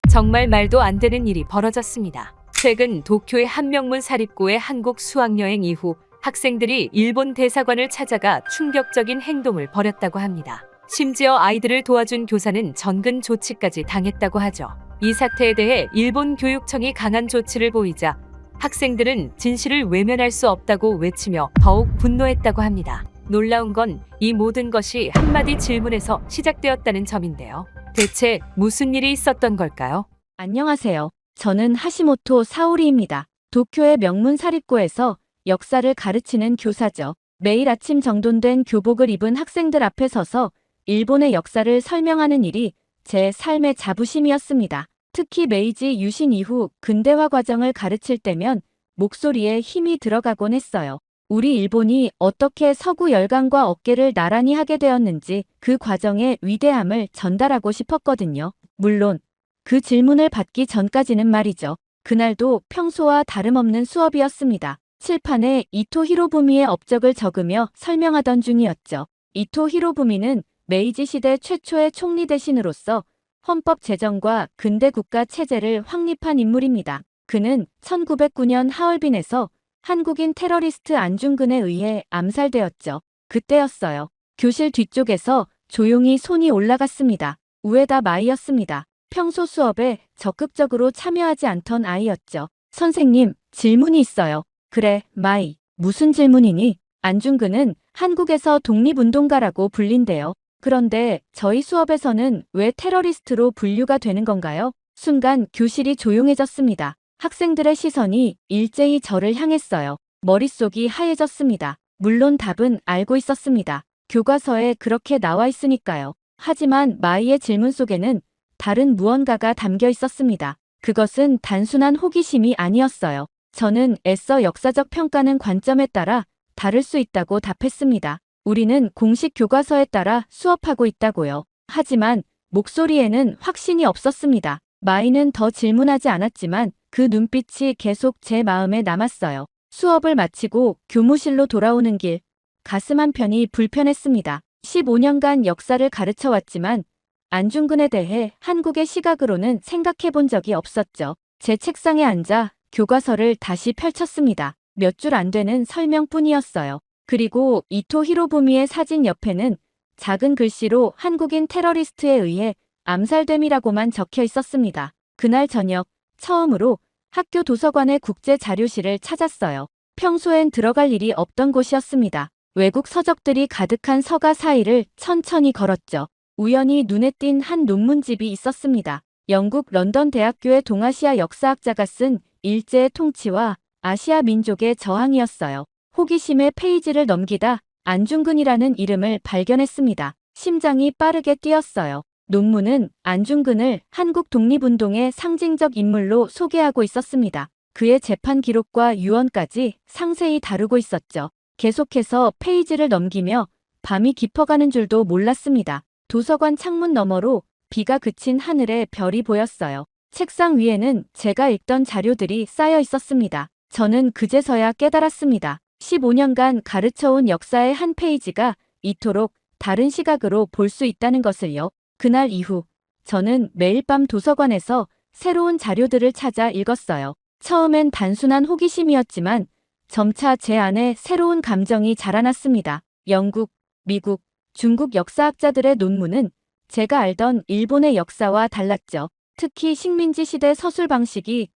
정말 말도 안 되는 일이 벌어졌습니다. 최근 도쿄의 한명문 사립고의 한국 수학여행 이후 학생들이 일본 대사관을 찾아가 충격적인 행동을 벌였다고 합니다. 심지어 아이들을 도와준 교사는 전근 조치까지 당했다고 하죠. 이 사태에 대해 일본 교육청이 강한 조치를 보이자 학생들은 진실을 외면할 수 없다고 외치며 더욱 분노했다고 합니다. 놀라운 건 이 모든 것이 한마디 질문에서 시작되었다는 점인데요. 대체 무슨 일이 있었던 걸까요? 안녕하세요. 저는 하시모토 사오리입니다. 도쿄의 명문 사립고에서 역사를 가르치는 교사죠. 매일 아침 정돈된 교복을 입은 학생들 앞에 서서 일본의 역사를 설명하는 일이 제 삶의 자부심이었습니다. 특히 메이지 유신 이후 근대화 과정을 가르칠 때면 목소리에 힘이 들어가곤 했어요. 우리 일본이 어떻게 서구 열강과 어깨를 나란히 하게 되었는지 그 과정의 위대함을 전달하고 싶었거든요. 물론 그 질문을 받기 전까지는 말이죠. 그날도 평소와 다름없는 수업이었습니다. 칠판에 이토 히로부미의 업적을 적으며 설명하던 중이었죠. 이토 히로부미는 메이지 시대 최초의 총리 대신으로서 헌법 제정과 근대 국가 체제를 확립한 인물입니다. 그는 1909년 하얼빈에서 한국인 테러리스트 안중근에 의해 암살되었죠. 그때였어요. 교실 뒤쪽에서 조용히 손이 올라갔습니다. 우에다 마이였습니다. 평소 수업에 적극적으로 참여하지 않던 아이였죠. 선생님, 질문이 있어요. 그래, 마이. 무슨 질문이니? 안중근은 한국에서 독립운동가라고 불린대요. 그런데 저희 수업에서는 왜 테러리스트로 분류가 되는 건가요? 순간 교실이 조용해졌습니다. 학생들의 시선이 일제히 저를 향했어요. 머릿속이 하얘졌습니다. 물론 답은 알고 있었습니다. 교과서에 그렇게 나와 있으니까요. 하지만 마이의 질문 속에는 다른 무언가가 담겨 있었습니다. 그것은 단순한 호기심이 아니었어요. 저는 애써 역사적 평가는 관점에 따라 다를 수 있다고 답했습니다. 우리는 공식 교과서에 따라 수업하고 있다고요. 하지만 목소리에는 확신이 없었습니다. 마이는 더 질문하지 않았지만 그 눈빛이 계속 제 마음에 남았어요. 수업을 마치고 교무실로 돌아오는 길, 가슴 한편이 불편했습니다. 15년간 역사를 가르쳐 왔지만 안중근에 대해 한국의 시각으로는 생각해 본 적이 없었죠. 제 책상에 앉아 교과서를 다시 펼쳤습니다. 몇 줄 안 되는 설명뿐이었어요. 그리고 이토 히로부미의 사진 옆에는 작은 글씨로 한국인 테러리스트에 의해 암살됨이라고만 적혀 있었습니다. 그날 저녁 처음으로 학교 도서관의 국제 자료실을 찾았어요. 평소엔 들어갈 일이 없던 곳이었습니다. 외국 서적들이 가득한 서가 사이를 천천히 걸었죠. 우연히 눈에 띈 한 논문집이 있었습니다. 영국 런던 대학교의 동아시아 역사학자가 쓴 일제의 통치와 아시아 민족의 저항이었어요. 호기심에 페이지를 넘기다 안중근이라는 이름을 발견했습니다. 심장이 빠르게 뛰었어요. 논문은 안중근을 한국 독립운동의 상징적 인물로 소개하고 있었습니다. 그의 재판 기록과 유언까지 상세히 다루고 있었죠. 계속해서 페이지를 넘기며 밤이 깊어가는 줄도 몰랐습니다. 도서관 창문 너머로 비가 그친 하늘에 별이 보였어요. 책상 위에는 제가 읽던 자료들이 쌓여 있었습니다. 저는 그제서야 깨달았습니다. 15년간 가르쳐온 역사의 한 페이지가 이토록 다른 시각으로 볼 수 있다는 것을요. 그날 이후 저는 매일 밤 도서관에서 새로운 자료들을 찾아 읽었어요. 처음엔 단순한 호기심이었지만 점차 제 안에 새로운 감정이 자라났습니다. 영국, 미국, 중국 역사학자들의 논문은 제가 알던 일본의 역사와 달랐죠. 특히 식민지 시대 서술 방식이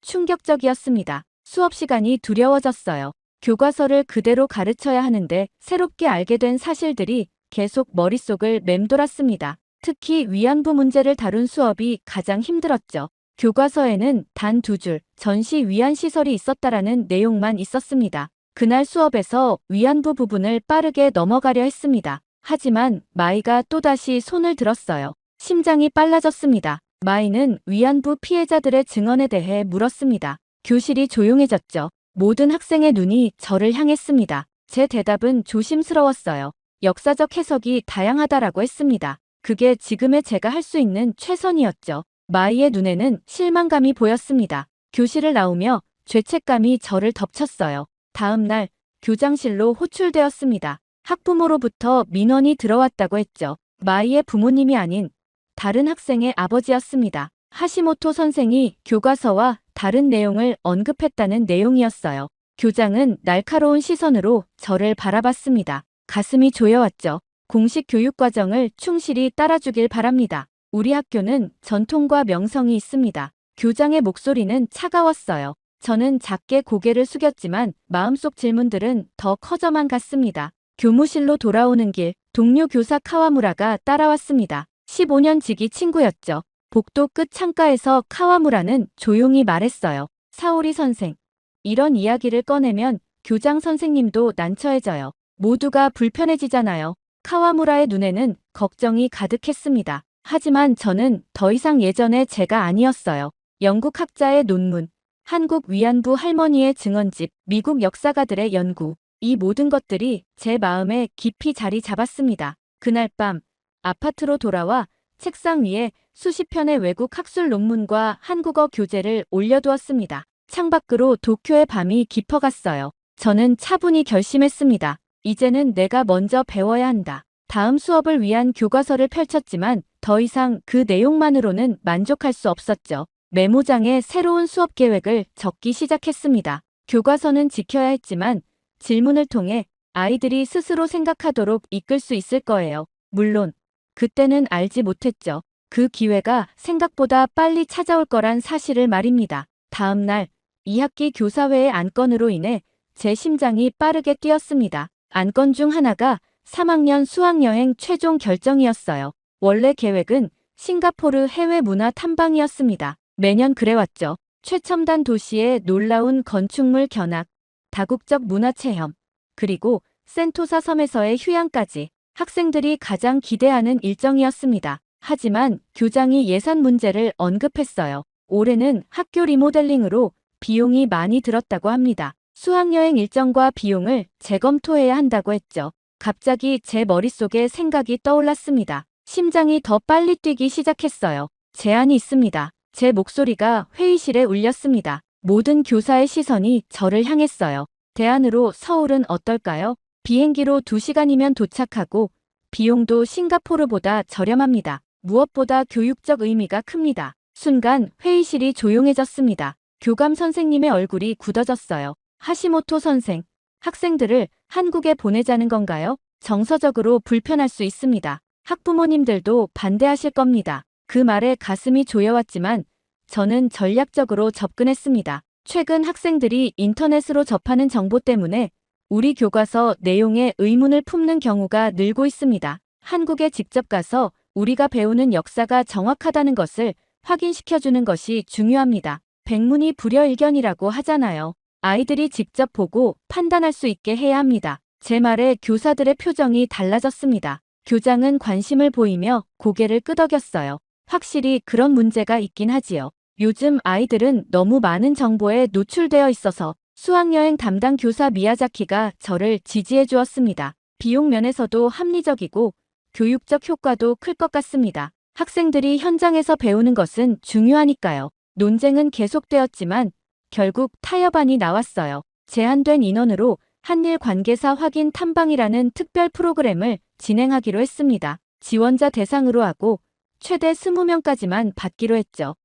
충격적이었습니다. 수업 시간이 두려워졌어요. 교과서를 그대로 가르쳐야 하는데 새롭게 알게 된 사실들이 계속 머릿속을 맴돌았습니다. 특히 위안부 문제를 다룬 수업이 가장 힘들었죠. 교과서에는 단 2줄, 전시 위안 시설이 있었다라는 내용만 있었습니다. 그날 수업에서 위안부 부분을 빠르게 넘어가려 했습니다. 하지만 마이가 또다시 손을 들었어요. 심장이 빨라졌습니다. 마이는 위안부 피해자들의 증언에 대해 물었습니다. 교실이 조용해졌죠. 모든 학생의 눈이 저를 향했습니다. 제 대답은 조심스러웠어요. 역사적 해석이 다양하다라고 했습니다. 그게 지금의 제가 할 수 있는 최선이었죠. 마이의 눈에는 실망감이 보였습니다. 교실을 나오며 죄책감이 저를 덮쳤어요. 다음 날 교장실로 호출되었습니다. 학부모로부터 민원이 들어왔다고 했죠. 마이의 부모님이 아닌 다른 학생의 아버지였습니다. 하시모토 선생이 교과서와 다른 내용을 언급했다는 내용이었어요. 교장은 날카로운 시선으로 저를 바라봤습니다. 가슴이 조여왔죠. 공식 교육 과정을 충실히 따라주길 바랍니다. 우리 학교는 전통과 명성이 있습니다. 교장의 목소리는 차가웠어요. 저는 작게 고개를 숙였지만 마음속 질문들은 더 커져만 갔습니다. 교무실로 돌아오는 길, 동료 교사 카와무라가 따라왔습니다. 15년 지기 친구였죠. 복도 끝 창가에서 카와무라는 조용히 말했어요. 사오리 선생. 이런 이야기를 꺼내면 교장 선생님도 난처해져요. 모두가 불편해지잖아요. 카와무라의 눈에는 걱정이 가득했습니다. 하지만 저는 더 이상 예전의 제가 아니었어요. 영국 학자의 논문, 한국 위안부 할머니의 증언집, 미국 역사가들의 연구, 이 모든 것들이 제 마음에 깊이 자리 잡았습니다. 그날 밤 아파트로 돌아와 책상 위에 수십 편의 외국 학술 논문과 한국어 교재를 올려두었습니다. 창밖으로 도쿄의 밤이 깊어갔어요. 저는 차분히 결심했습니다. 이제는 내가 먼저 배워야 한다. 다음 수업을 위한 교과서를 펼쳤지만 더 이상 그 내용만으로는 만족할 수 없었죠. 메모장에 새로운 수업 계획을 적기 시작했습니다. 교과서는 지켜야 했지만 질문을 통해 아이들이 스스로 생각하도록 이끌 수 있을 거예요. 물론 그때는 알지 못했죠. 그 기회가 생각보다 빨리 찾아올 거란 사실을 말입니다. 다음 날 2학기 교사회의 안건으로 인해 제 심장이 빠르게 뛰었습니다. 안건 중 하나가 3학년 수학여행 최종 결정이었어요. 원래 계획은 싱가포르 해외 문화 탐방이었습니다. 매년 그래왔죠. 최첨단 도시의 놀라운 건축물 견학, 다국적 문화 체험, 그리고 센토사 섬에서의 휴양까지 학생들이 가장 기대하는 일정이었습니다. 하지만 교장이 예산 문제를 언급했어요. 올해는 학교 리모델링으로 비용이 많이 들었다고 합니다. 수학여행 일정과 비용을 재검토해야 한다고 했죠. 갑자기 제 머릿속에 생각이 떠올랐습니다. 심장이 더 빨리 뛰기 시작했어요. 제안이 있습니다. 제 목소리가 회의실에 울렸습니다. 모든 교사의 시선이 저를 향했어요. 대안으로 서울은 어떨까요? 비행기로 2시간이면 도착하고 비용도 싱가포르보다 저렴합니다. 무엇보다 교육적 의미가 큽니다. 순간 회의실이 조용해졌습니다. 교감 선생님의 얼굴이 굳어졌어요. 하시모토 선생, 학생들을 한국에 보내자는 건가요? 정서적으로 불편할 수 있습니다. 학부모님들도 반대하실 겁니다. 그 말에 가슴이 조여왔지만 저는 전략적으로 접근했습니다. 최근 학생들이 인터넷으로 접하는 정보 때문에 우리 교과서 내용에 의문을 품는 경우가 늘고 있습니다. 한국에 직접 가서 우리가 배우는 역사가 정확하다는 것을 확인시켜주는 것이 중요합니다. 백문이 불여일견이라고 하잖아요. 아이들이 직접 보고 판단할 수 있게 해야 합니다. 제 말에 교사들의 표정이 달라졌습니다. 교장은 관심을 보이며 고개를 끄덕였어요. 확실히 그런 문제가 있긴 하지요. 요즘 아이들은 너무 많은 정보에 노출되어 있어서 수학여행 담당 교사 미야자키가 저를 지지해 주었습니다. 비용 면에서도 합리적이고 교육적 효과도 클 것 같습니다. 학생들이 현장에서 배우는 것은 중요하니까요. 논쟁은 계속되었지만 결국 타협안이 나왔어요. 제한된 인원으로 한일 관계사 확인 탐방이라는 특별 프로그램을 진행하기로 했습니다. 지원자 대상으로 하고 최대 20명까지만 받기로 했죠.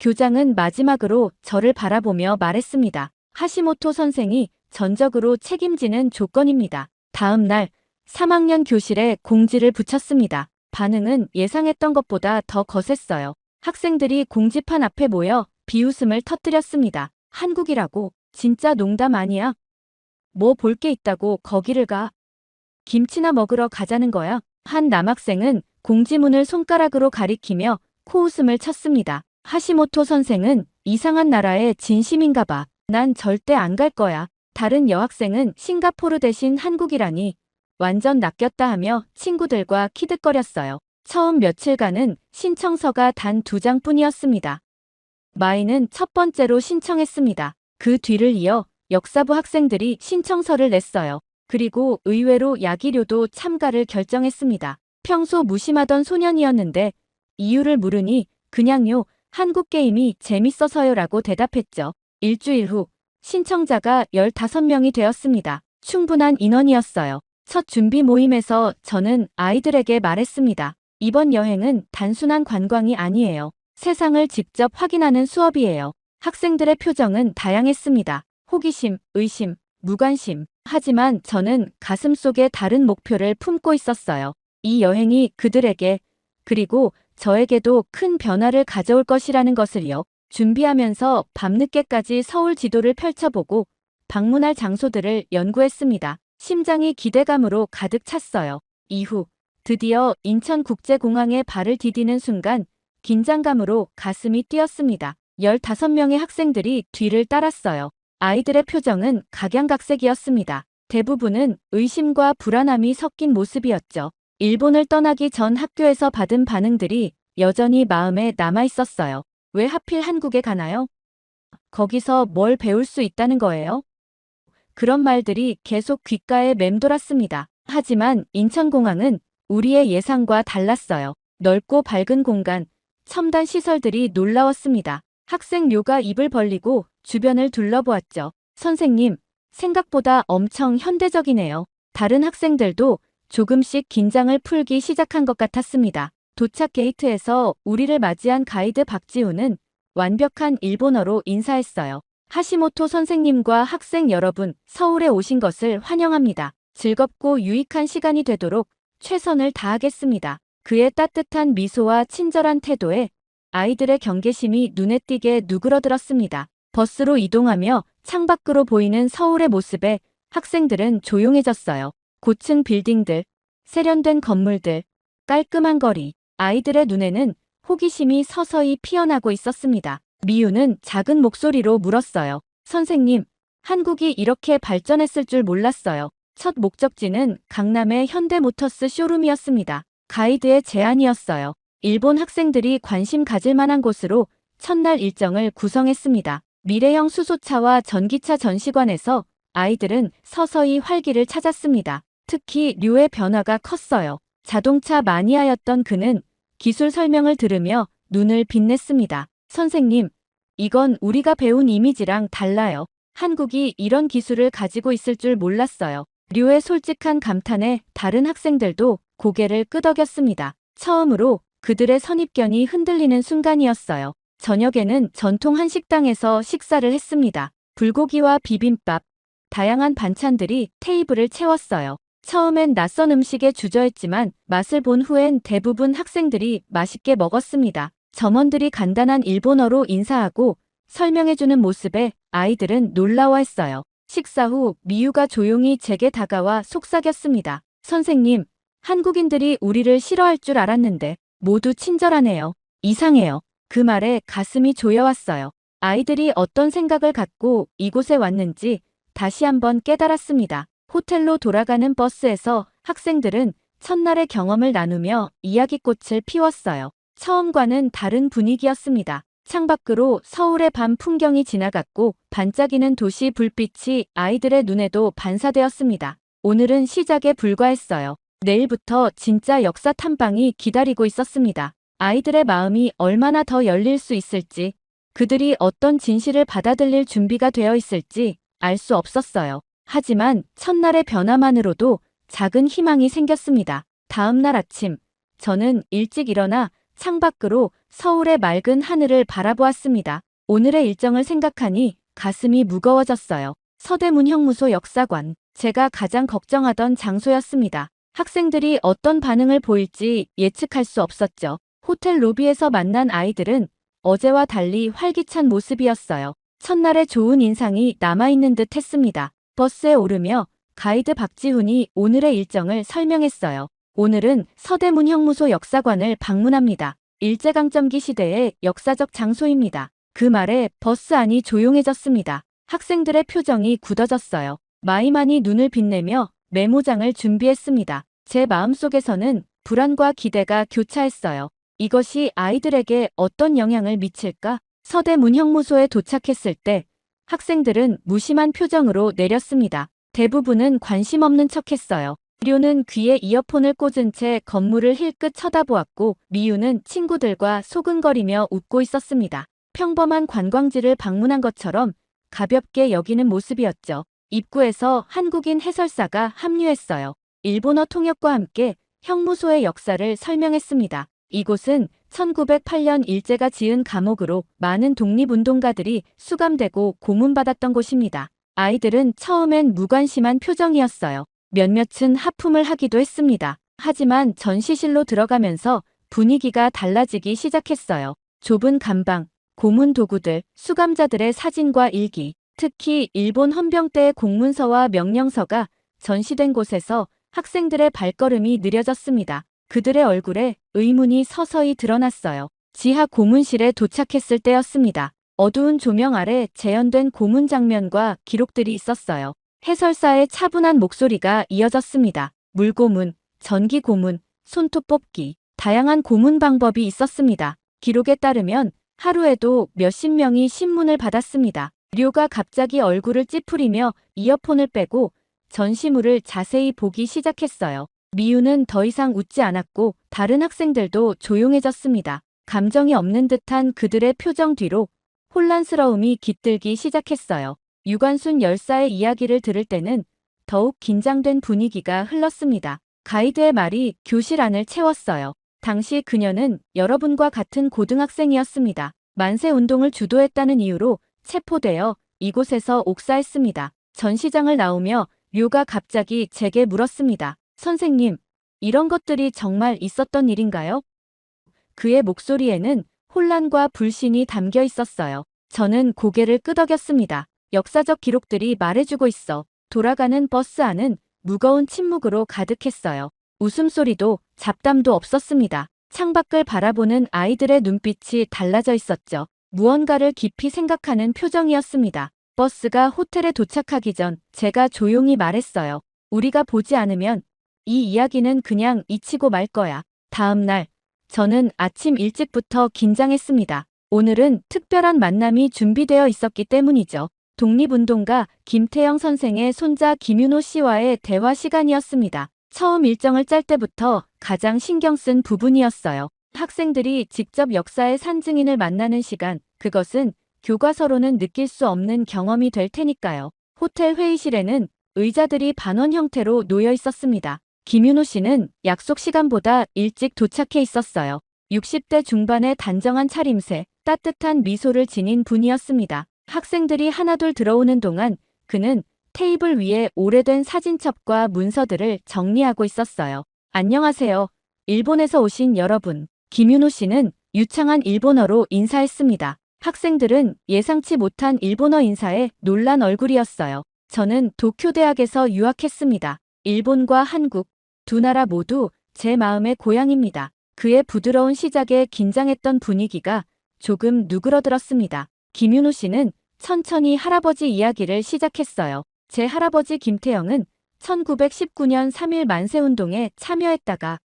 교장은 마지막으로 저를 바라보며 말했습니다. 하시모토 선생이 전적으로 책임지는 조건입니다. 다음 날 3학년 교실에 공지를 붙였습니다. 반응은 예상했던 것보다 더 거셌어요. 학생들이 공지판 앞에 모여 비웃음을 터뜨렸습니다. 한국이라고? 진짜 농담 아니야? 뭐 볼 게 있다고 거기를 가? 김치나 먹으러 가자는 거야? 한 남학생은 공지문을 손가락으로 가리키며 코웃음을 쳤습니다. 하시모토 선생은 이상한 나라의 진심인가 봐. 난 절대 안 갈 거야. 다른 여학생은 싱가포르 대신 한국이라니 완전 낚였다 하며 친구들과 키득거렸어요. 처음 며칠간은 신청서가 단 2장뿐이었습니다. 마이는 첫 번째로 신청했습니다. 그 뒤를 이어 역사부 학생들이 신청서를 냈어요. 그리고 의외로 야기료도 참가를 결정했습니다. 평소 무심하던 소년이었는데 이유를 물으니 그냥요, 한국 게임이 재밌어서요라고 대답했죠. 일주일 후 신청자가 15명이 되었습니다. 충분한 인원이었어요. 첫 준비 모임에서 저는 아이들에게 말했습니다. 이번 여행은 단순한 관광이 아니에요. 세상을 직접 확인하는 수업이에요. 학생들의 표정은 다양했습니다. 호기심, 의심, 무관심. 하지만 저는 가슴속에 다른 목표를 품고 있었어요. 이 여행이 그들에게, 그리고 저에게도 큰 변화를 가져올 것이라는 것을요. 준비하면서 밤늦게까지 서울 지도를 펼쳐보고 방문할 장소들을 연구했습니다. 심장이 기대감으로 가득 찼어요. 이후 드디어 인천국제공항에 발을 디디는 순간 긴장감으로 가슴이 뛰었습니다. 15명의 학생들이 뒤를 따랐어요. 아이들의 표정은 각양각색이었습니다. 대부분은 의심과 불안함이 섞인 모습이었죠. 일본을 떠나기 전 학교에서 받은 반응들이 여전히 마음에 남아 있었어요. 왜 하필 한국에 가나요? 거기서 뭘 배울 수 있다는 거예요? 그런 말들이 계속 귓가에 맴돌았습니다. 하지만 인천공항은 우리의 예상과 달랐어요. 넓고 밝은 공간, 첨단 시설들이 놀라웠습니다. 학생 료가 입을 벌리고 주변을 둘러보았죠. 선생님, 생각보다 엄청 현대적이네요. 다른 학생들도 조금씩 긴장을 풀기 시작한 것 같았습니다. 도착 게이트에서 우리를 맞이한 가이드 박지우는 완벽한 일본어로 인사했어요. 하시모토 선생님과 학생 여러분, 서울에 오신 것을 환영합니다. 즐겁고 유익한 시간이 되도록 최선을 다하겠습니다. 그의 따뜻한 미소와 친절한 태도에 아이들의 경계심이 눈에 띄게 누그러들었습니다. 버스로 이동하며 창밖으로 보이는 서울의 모습에 학생들은 조용해졌어요. 고층 빌딩들, 세련된 건물들, 깔끔한 거리. 아이들의 눈에는 호기심이 서서히 피어나고 있었습니다. 미유는 작은 목소리로 물었어요. 선생님, 한국이 이렇게 발전했을 줄 몰랐어요. 첫 목적지는 강남의 현대모터스 쇼룸이었습니다. 가이드의 제안이었어요. 일본 학생들이 관심 가질 만한 곳으로 첫날 일정을 구성했습니다. 미래형 수소차와 전기차 전시관에서 아이들은 서서히 활기를 찾았습니다. 특히 류의 변화가 컸어요. 자동차 마니아였던 그는 기술 설명을 들으며 눈을 빛냈습니다. 선생님, 이건 우리가 배운 이미지랑 달라요. 한국이 이런 기술을 가지고 있을 줄 몰랐어요. 류의 솔직한 감탄에 다른 학생들도 고개를 끄덕였습니다. 처음으로 그들의 선입견이 흔들리는 순간이었어요. 저녁에는 전통 한식당에서 식사를 했습니다. 불고기와 비빔밥, 다양한 반찬들이 테이블을 채웠어요. 처음엔 낯선 음식에 주저했지만 맛을 본 후엔 대부분 학생들이 맛있게 먹었습니다. 점원들이 간단한 일본어로 인사하고 설명해주는 모습에 아이들은 놀라워했어요. 식사 후 미유가 조용히 제게 다가와 속삭였습니다. 선생님, 한국인들이 우리를 싫어할 줄 알았는데 모두 친절하네요. 이상해요. 그 말에 가슴이 조여왔어요. 아이들이 어떤 생각을 갖고 이곳에 왔는지 다시 한번 깨달았습니다. 호텔로 돌아가는 버스에서 학생들은 첫날의 경험을 나누며 이야기꽃을 피웠어요. 처음과는 다른 분위기였습니다. 창밖으로 서울의 밤 풍경이 지나갔고 반짝이는 도시 불빛이 아이들의 눈에도 반사되었습니다. 오늘은 시작에 불과했어요. 내일부터 진짜 역사 탐방이 기다리고 있었습니다. 아이들의 마음이 얼마나 더 열릴 수 있을지, 그들이 어떤 진실을 받아들일 준비가 되어 있을지 알 수 없었어요. 하지만 첫날의 변화만으로도 작은 희망이 생겼습니다. 다음 날 아침, 저는 일찍 일어나 창밖으로 서울의 맑은 하늘을 바라보았습니다. 오늘의 일정을 생각하니 가슴이 무거워졌어요. 서대문 형무소 역사관, 제가 가장 걱정하던 장소였습니다. 학생들이 어떤 반응을 보일지 예측할 수 없었죠. 호텔 로비에서 만난 아이들은 어제와 달리 활기찬 모습이었어요. 첫날의 좋은 인상이 남아있는 듯 했습니다. 버스에 오르며 가이드 박지훈이 오늘의 일정을 설명했어요. 오늘은 서대문 형무소 역사관을 방문합니다. 일제강점기 시대의 역사적 장소입니다. 그 말에 버스 안이 조용해졌습니다. 학생들의 표정이 굳어졌어요. 마이만이 눈을 빛내며 메모장을 준비했습니다. 제 마음속에서는 불안과 기대가 교차했어요. 이것이 아이들에게 어떤 영향을 미칠까? 서대문 형무소에 도착했을 때 학생들은 무심한 표정으로 내렸습니다. 대부분은 관심 없는 척했어요. 류는 귀에 이어폰을 꽂은 채 건물을 힐끗 쳐다보았고 미유는 친구들과 소근거리며 웃고 있었습니다. 평범한 관광지를 방문한 것처럼 가볍게 여기는 모습이었죠. 입구에서 한국인 해설사가 합류했어요. 일본어 통역과 함께 형무소의 역사를 설명했습니다. 이곳은 1908년 일제가 지은 감옥으로 많은 독립운동가들이 수감되고 고문받았던 곳입니다. 아이들은 처음엔 무관심한 표정이었어요. 몇몇은 하품을 하기도 했습니다. 하지만 전시실로 들어가면서 분위기가 달라지기 시작했어요. 좁은 감방, 고문 도구들, 수감자들의 사진과 일기, 특히 일본 헌병 때의 공문서와 명령서가 전시된 곳에서 학생들의 발걸음이 느려졌습니다. 그들의 얼굴에 의문이 서서히 드러났어요. 지하 고문실에 도착했을 때였습니다. 어두운 조명 아래 재현된 고문 장면과 기록들이 있었어요. 해설사의 차분한 목소리가 이어졌습니다. 물고문, 전기고문, 손톱 뽑기, 다양한 고문 방법이 있었습니다. 기록에 따르면 하루에도 몇십 명이 신문을 받았습니다. 료가 갑자기 얼굴을 찌푸리며 이어폰을 빼고 전시물을 자세히 보기 시작했어요. 미유는 더 이상 웃지 않았고 다른 학생들도 조용해졌습니다. 감정이 없는 듯한 그들의 표정 뒤로 혼란스러움이 깃들기 시작했어요. 유관순 열사의 이야기를 들을 때는 더욱 긴장된 분위기가 흘렀습니다. 가이드의 말이 교실 안을 채웠어요. 당시 그녀는 여러분과 같은 고등학생이었습니다. 만세운동을 주도했다는 이유로 체포되어 이곳에서 옥사했습니다. 전시장을 나오며 류가 갑자기 제게 물었습니다. 선생님, 이런 것들이 정말 있었던 일인가요? 그의 목소리에는 혼란과 불신이 담겨 있었어요. 저는 고개를 끄덕였습니다. 역사적 기록들이 말해주고 있어. 돌아가는 버스 안은 무거운 침묵으로 가득했어요. 웃음소리도 잡담도 없었습니다. 창밖을 바라보는 아이들의 눈빛이 달라져 있었죠. 무언가를 깊이 생각하는 표정이었습니다. 버스가 호텔에 도착하기 전 제가 조용히 말했어요. 우리가 보지 않으면 이 이야기는 그냥 잊히고 말 거야. 다음 날, 저는 아침 일찍부터 긴장했습니다. 오늘은 특별한 만남이 준비되어 있었기 때문이죠. 독립운동가 김태영 선생의 손자 김윤호 씨와의 대화 시간이었습니다. 처음 일정을 짤 때부터 가장 신경 쓴 부분이었어요. 학생들이 직접 역사의 산증인을 만나는 시간, 그것은 교과서로는 느낄 수 없는 경험이 될 테니까요. 호텔 회의실에는 의자들이 반원 형태로 놓여 있었습니다. 김윤호 씨는 약속 시간보다 일찍 도착해 있었어요. 60대 중반의 단정한 차림새, 따뜻한 미소를 지닌 분이었습니다. 학생들이 하나둘 들어오는 동안 그는 테이블 위에 오래된 사진첩과 문서들을 정리하고 있었어요. 안녕하세요. 일본에서 오신 여러분. 김윤호 씨는 유창한 일본어로 인사했습니다. 학생들은 예상치 못한 일본어 인사에 놀란 얼굴이었어요. 저는 도쿄대학에서 유학했습니다. 일본과 한국, 두 나라 모두 제 마음의 고향입니다. 그의 부드러운 시작에 긴장했던 분위기가 조금 누그러들었습니다. 김윤호 씨는 천천히 할아버지 이야기를 시작했어요. 제 할아버지 김태영은 1919년 3.1 만세운동에 참여했다가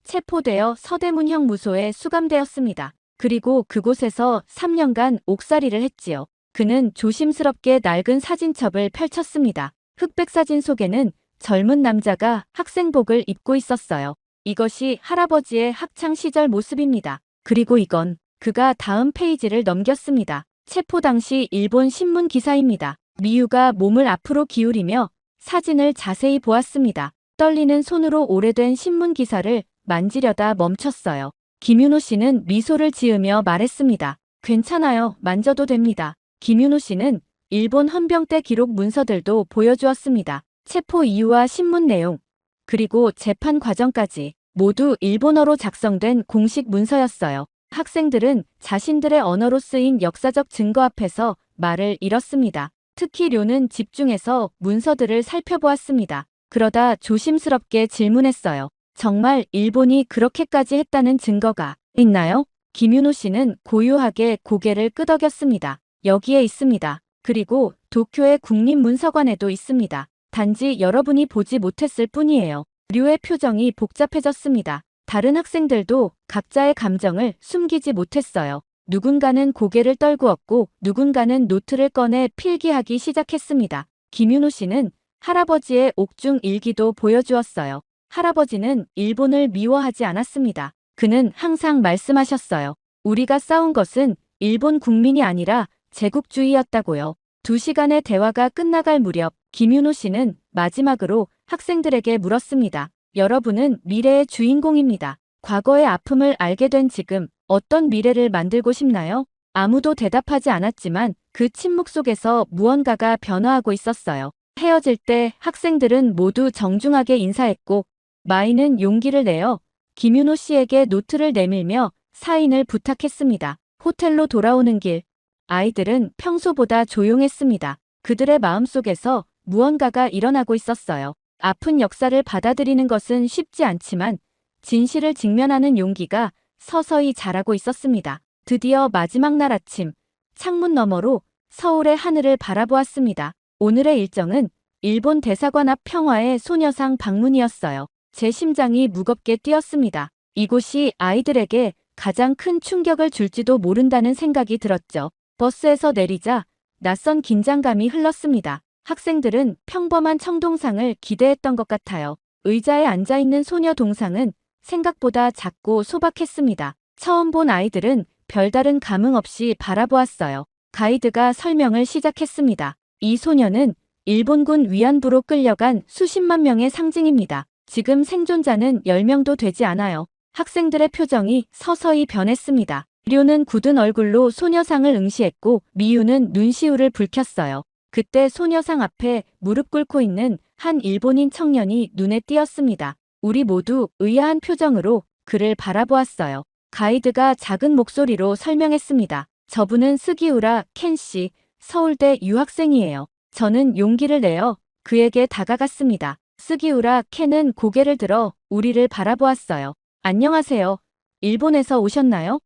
체포되어 서대문형 무소에 수감되었습니다. 그리고 그곳에서 3년간 옥살이를 했지요. 그는 조심스럽게 낡은 사진첩을 펼쳤습니다. 흑백 사진 속에는 젊은 남자가 학생복을 입고 있었어요. 이것이 할아버지의 학창 시절 모습입니다. 그리고 이건 그가 다음 페이지를 넘겼습니다. 체포 당시 일본 신문 기사입니다. 미유가 몸을 앞으로 기울이며 사진을 자세히 보았습니다. 떨리는 손으로 오래된 신문 기사를 만지려다 멈췄어요. 김윤호 씨는 미소를 지으며 말했습니다. 괜찮아요. 만져도 됩니다. 김윤호 씨는 일본 헌병 때 기록 문서들도 보여주었습니다. 체포 이유와 신문 내용, 그리고 재판 과정까지 모두 일본어로 작성된 공식 문서였어요. 학생들은 자신들의 언어로 쓰인 역사적 증거 앞에서 말을 잃었습니다. 특히 료는 집중해서 문서들을 살펴보았습니다. 그러다 조심스럽게 질문했어요. 정말 일본이 그렇게까지 했다는 증거가 있나요? 김윤호 씨는 고요하게 고개를 끄덕였습니다. 여기에 있습니다. 그리고 도쿄의 국립문서관에도 있습니다. 단지 여러분이 보지 못했을 뿐이에요. 류의 표정이 복잡해졌습니다. 다른 학생들도 각자의 감정을 숨기지 못했어요. 누군가는 고개를 떨구었고 누군가는 노트를 꺼내 필기하기 시작했습니다. 김윤호 씨는 할아버지의 옥중 일기도 보여주었어요. 할아버지는 일본을 미워하지 않았습니다. 그는 항상 말씀하셨어요. 우리가 싸운 것은 일본 국민이 아니라 제국주의였다고요. 2시간의 대화가 끝나갈 무렵 김윤호 씨는 마지막으로 학생들에게 물었습니다. 여러분은 미래의 주인공입니다. 과거의 아픔을 알게 된 지금 어떤 미래를 만들고 싶나요? 아무도 대답하지 않았지만 그 침묵 속에서 무언가가 변화하고 있었어요. 헤어질 때 학생들은 모두 정중하게 인사했고 마이는 용기를 내어 김윤호 씨에게 노트를 내밀며 사인을 부탁했습니다. 호텔로 돌아오는 길, 아이들은 평소보다 조용했습니다. 그들의 마음속에서 무언가가 일어나고 있었어요. 아픈 역사를 받아들이는 것은 쉽지 않지만 진실을 직면하는 용기가 서서히 자라고 있었습니다. 드디어 마지막 날 아침, 창문 너머로 서울의 하늘을 바라보았습니다. 오늘의 일정은 일본 대사관 앞 평화의 소녀상 방문이었어요. 제 심장이 무겁게 뛰었습니다. 이곳이 아이들에게 가장 큰 충격을 줄지도 모른다는 생각이 들었죠. 버스에서 내리자 낯선 긴장감이 흘렀습니다. 학생들은 평범한 청동상을 기대했던 것 같아요. 의자에 앉아있는 소녀 동상은 생각보다 작고 소박했습니다. 처음 본 아이들은 별다른 감흥 없이 바라보았어요. 가이드가 설명을 시작했습니다. 이 소녀는 일본군 위안부로 끌려간 수십만 명의 상징입니다. 지금 생존자는 10명도 되지 않아요. 학생들의 표정이 서서히 변했습니다. 료는 굳은 얼굴로 소녀상을 응시했고 미유는 눈시울을 붉혔어요. 그때 소녀상 앞에 무릎 꿇고 있는 한 일본인 청년이 눈에 띄었습니다. 우리 모두 의아한 표정으로 그를 바라보았어요. 가이드가 작은 목소리로 설명했습니다. 저분은 스기우라 켄 씨, 서울대 유학생이에요. 저는 용기를 내어 그에게 다가갔습니다. 스기우라 켄은 고개를 들어 우리를 바라보았어요. 안녕하세요. 일본에서 오셨나요?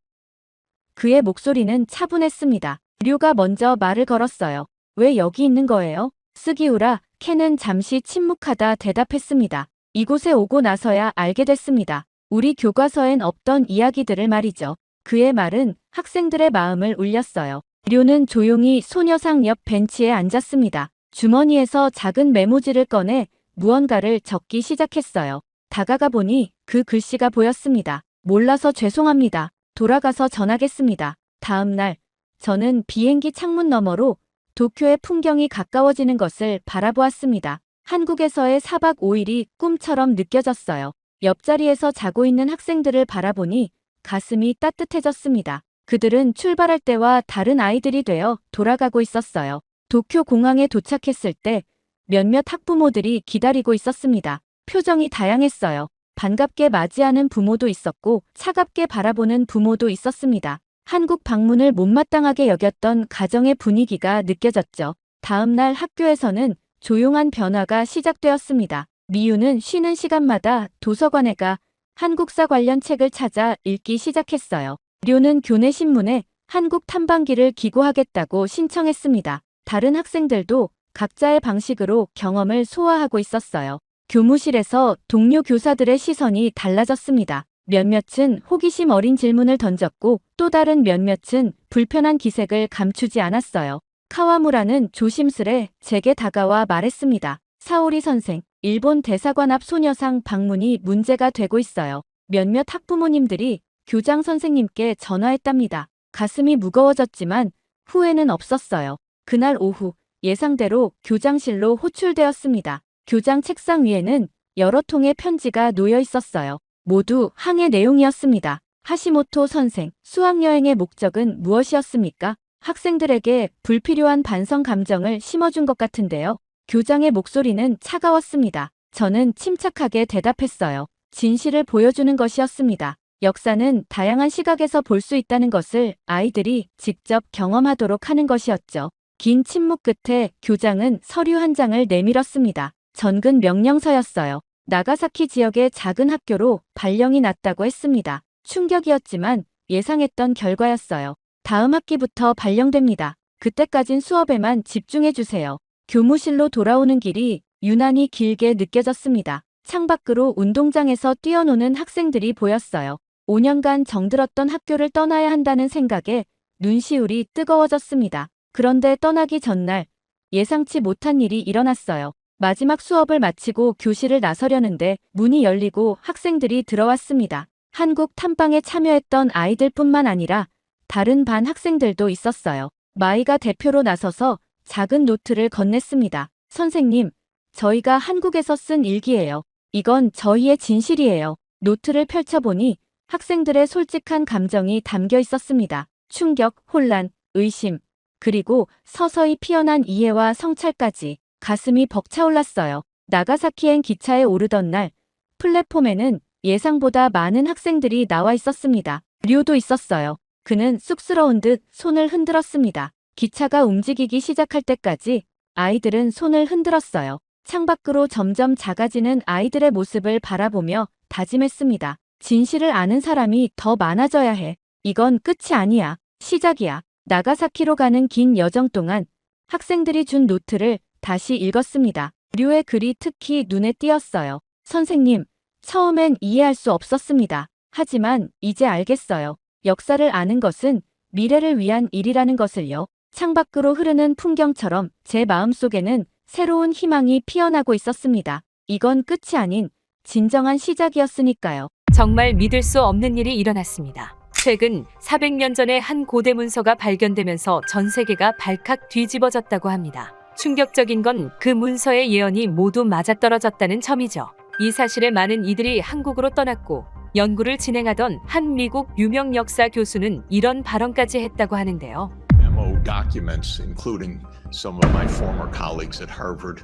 그의 목소리는 차분했습니다. 류가 먼저 말을 걸었어요. 왜 여기 있는 거예요? 스기우라 켄은 잠시 침묵하다 대답했습니다. 이곳에 오고 나서야 알게 됐습니다. 우리 교과서엔 없던 이야기들을 말이죠. 그의 말은 학생들의 마음을 울렸어요. 류는 조용히 소녀상 옆 벤치에 앉았습니다. 주머니에서 작은 메모지를 꺼내 무언가를 적기 시작했어요. 다가가 보니 그 글씨가 보였습니다. 몰라서 죄송합니다. 돌아가서 전하겠습니다. 다음 날, 저는 비행기 창문 너머로 도쿄의 풍경이 가까워지는 것을 바라보았습니다. 한국에서의 4박 5일이 꿈처럼 느껴졌어요. 옆자리에서 자고 있는 학생들을 바라보니 가슴이 따뜻해졌습니다. 그들은 출발할 때와 다른 아이들이 되어 돌아가고 있었어요. 도쿄 공항에 도착했을 때 몇몇 학부모들이 기다리고 있었습니다. 표정이 다양했어요. 반갑게 맞이하는 부모도 있었고 차갑게 바라보는 부모도 있었습니다. 한국 방문을 못마땅하게 여겼던 가정의 분위기가 느껴졌죠. 다음 날 학교에서는 조용한 변화가 시작되었습니다. 미유는 쉬는 시간마다 도서관에 가 한국사 관련 책을 찾아 읽기 시작했어요. 료는 교내 신문에 한국 탐방기를 기고하겠다고 신청했습니다. 다른 학생들도 각자의 방식으로 경험을 소화하고 있었어요. 교무실에서 동료 교사들의 시선이 달라졌습니다. 몇몇은 호기심 어린 질문을 던졌고 또 다른 몇몇은 불편한 기색을 감추지 않았어요. 카와무라는 조심스레 제게 다가와 말했습니다. 사오리 선생, 일본 대사관 앞 소녀상 방문이 문제가 되고 있어요. 몇몇 학부모님들이 교장 선생님께 전화했답니다. 가슴이 무거워졌지만 후회는 없었어요. 그날 오후 예상대로 교장실로 호출되었습니다. 교장 책상 위에는 여러 통의 편지가 놓여 있었어요. 모두 항해 내용이었습니다. 하시모토 선생, 수학여행의 목적은 무엇이었습니까? 학생들에게 불필요한 반성 감정을 심어준 것 같은데요. 교장의 목소리는 차가웠습니다. 저는 침착하게 대답했어요. 진실을 보여주는 것이었습니다. 역사는 다양한 시각에서 볼 수 있다는 것을 아이들이 직접 경험하도록 하는 것이었죠. 긴 침묵 끝에 교장은 서류 한 장을 내밀었습니다. 전근 명령서였어요. 나가사키 지역의 작은 학교로 발령이 났다고 했습니다. 충격이었지만 예상했던 결과였어요. 다음 학기부터 발령됩니다. 그때까진 수업에만 집중해주세요. 교무실로 돌아오는 길이 유난히 길게 느껴졌습니다. 창밖으로 운동장에서 뛰어노는 학생들이 보였어요. 5년간 정들었던 학교를 떠나야 한다는 생각에 눈시울이 뜨거워졌습니다. 그런데 떠나기 전날 예상치 못한 일이 일어났어요. 마지막 수업을 마치고 교실을 나서려는데 문이 열리고 학생들이 들어왔습니다. 한국 탐방에 참여했던 아이들뿐만 아니라 다른 반 학생들도 있었어요. 마이가 대표로 나서서 작은 노트를 건넸습니다. 선생님, 저희가 한국에서 쓴 일기예요. 이건 저희의 진실이에요. 노트를 펼쳐보니 학생들의 솔직한 감정이 담겨 있었습니다. 충격, 혼란, 의심, 그리고 서서히 피어난 이해와 성찰까지 가슴이 벅차올랐어요. 나가사키행 기차에 오르던 날, 플랫폼에는 예상보다 많은 학생들이 나와 있었습니다. 류도 있었어요. 그는 쑥스러운 듯 손을 흔들었습니다. 기차가 움직이기 시작할 때까지 아이들은 손을 흔들었어요. 창밖으로 점점 작아지는 아이들의 모습을 바라보며 다짐했습니다. 진실을 아는 사람이 더 많아져야 해. 이건 끝이 아니야. 시작이야. 나가사키로 가는 긴 여정 동안 학생들이 준 노트를 다시 읽었습니다. 류의 글이 특히 눈에 띄었어요. 선생님, 처음엔 이해할 수 없었습니다. 하지만 이제 알겠어요. 역사를 아는 것은 미래를 위한 일이라는 것을요. 창밖으로 흐르는 풍경처럼 제 마음속에는 새로운 희망이 피어나고 있었습니다. 이건 끝이 아닌 진정한 시작이었으니까요. 정말 믿을 수 없는 일이 일어났습니다. 최근 400년 전에 한 고대 문서가 발견되면서 전 세계가 발칵 뒤집어졌다고 합니다. 충격적인 건 그 문서의 예언이 모두 맞아떨어졌다는 점이죠. 이 사실에 많은 이들이 한국으로 떠났고 연구를 진행하던 한 미국 유명 역사 교수는 이런 발언까지 했다고 하는데요. memo documents, including some of my former colleagues at Harvard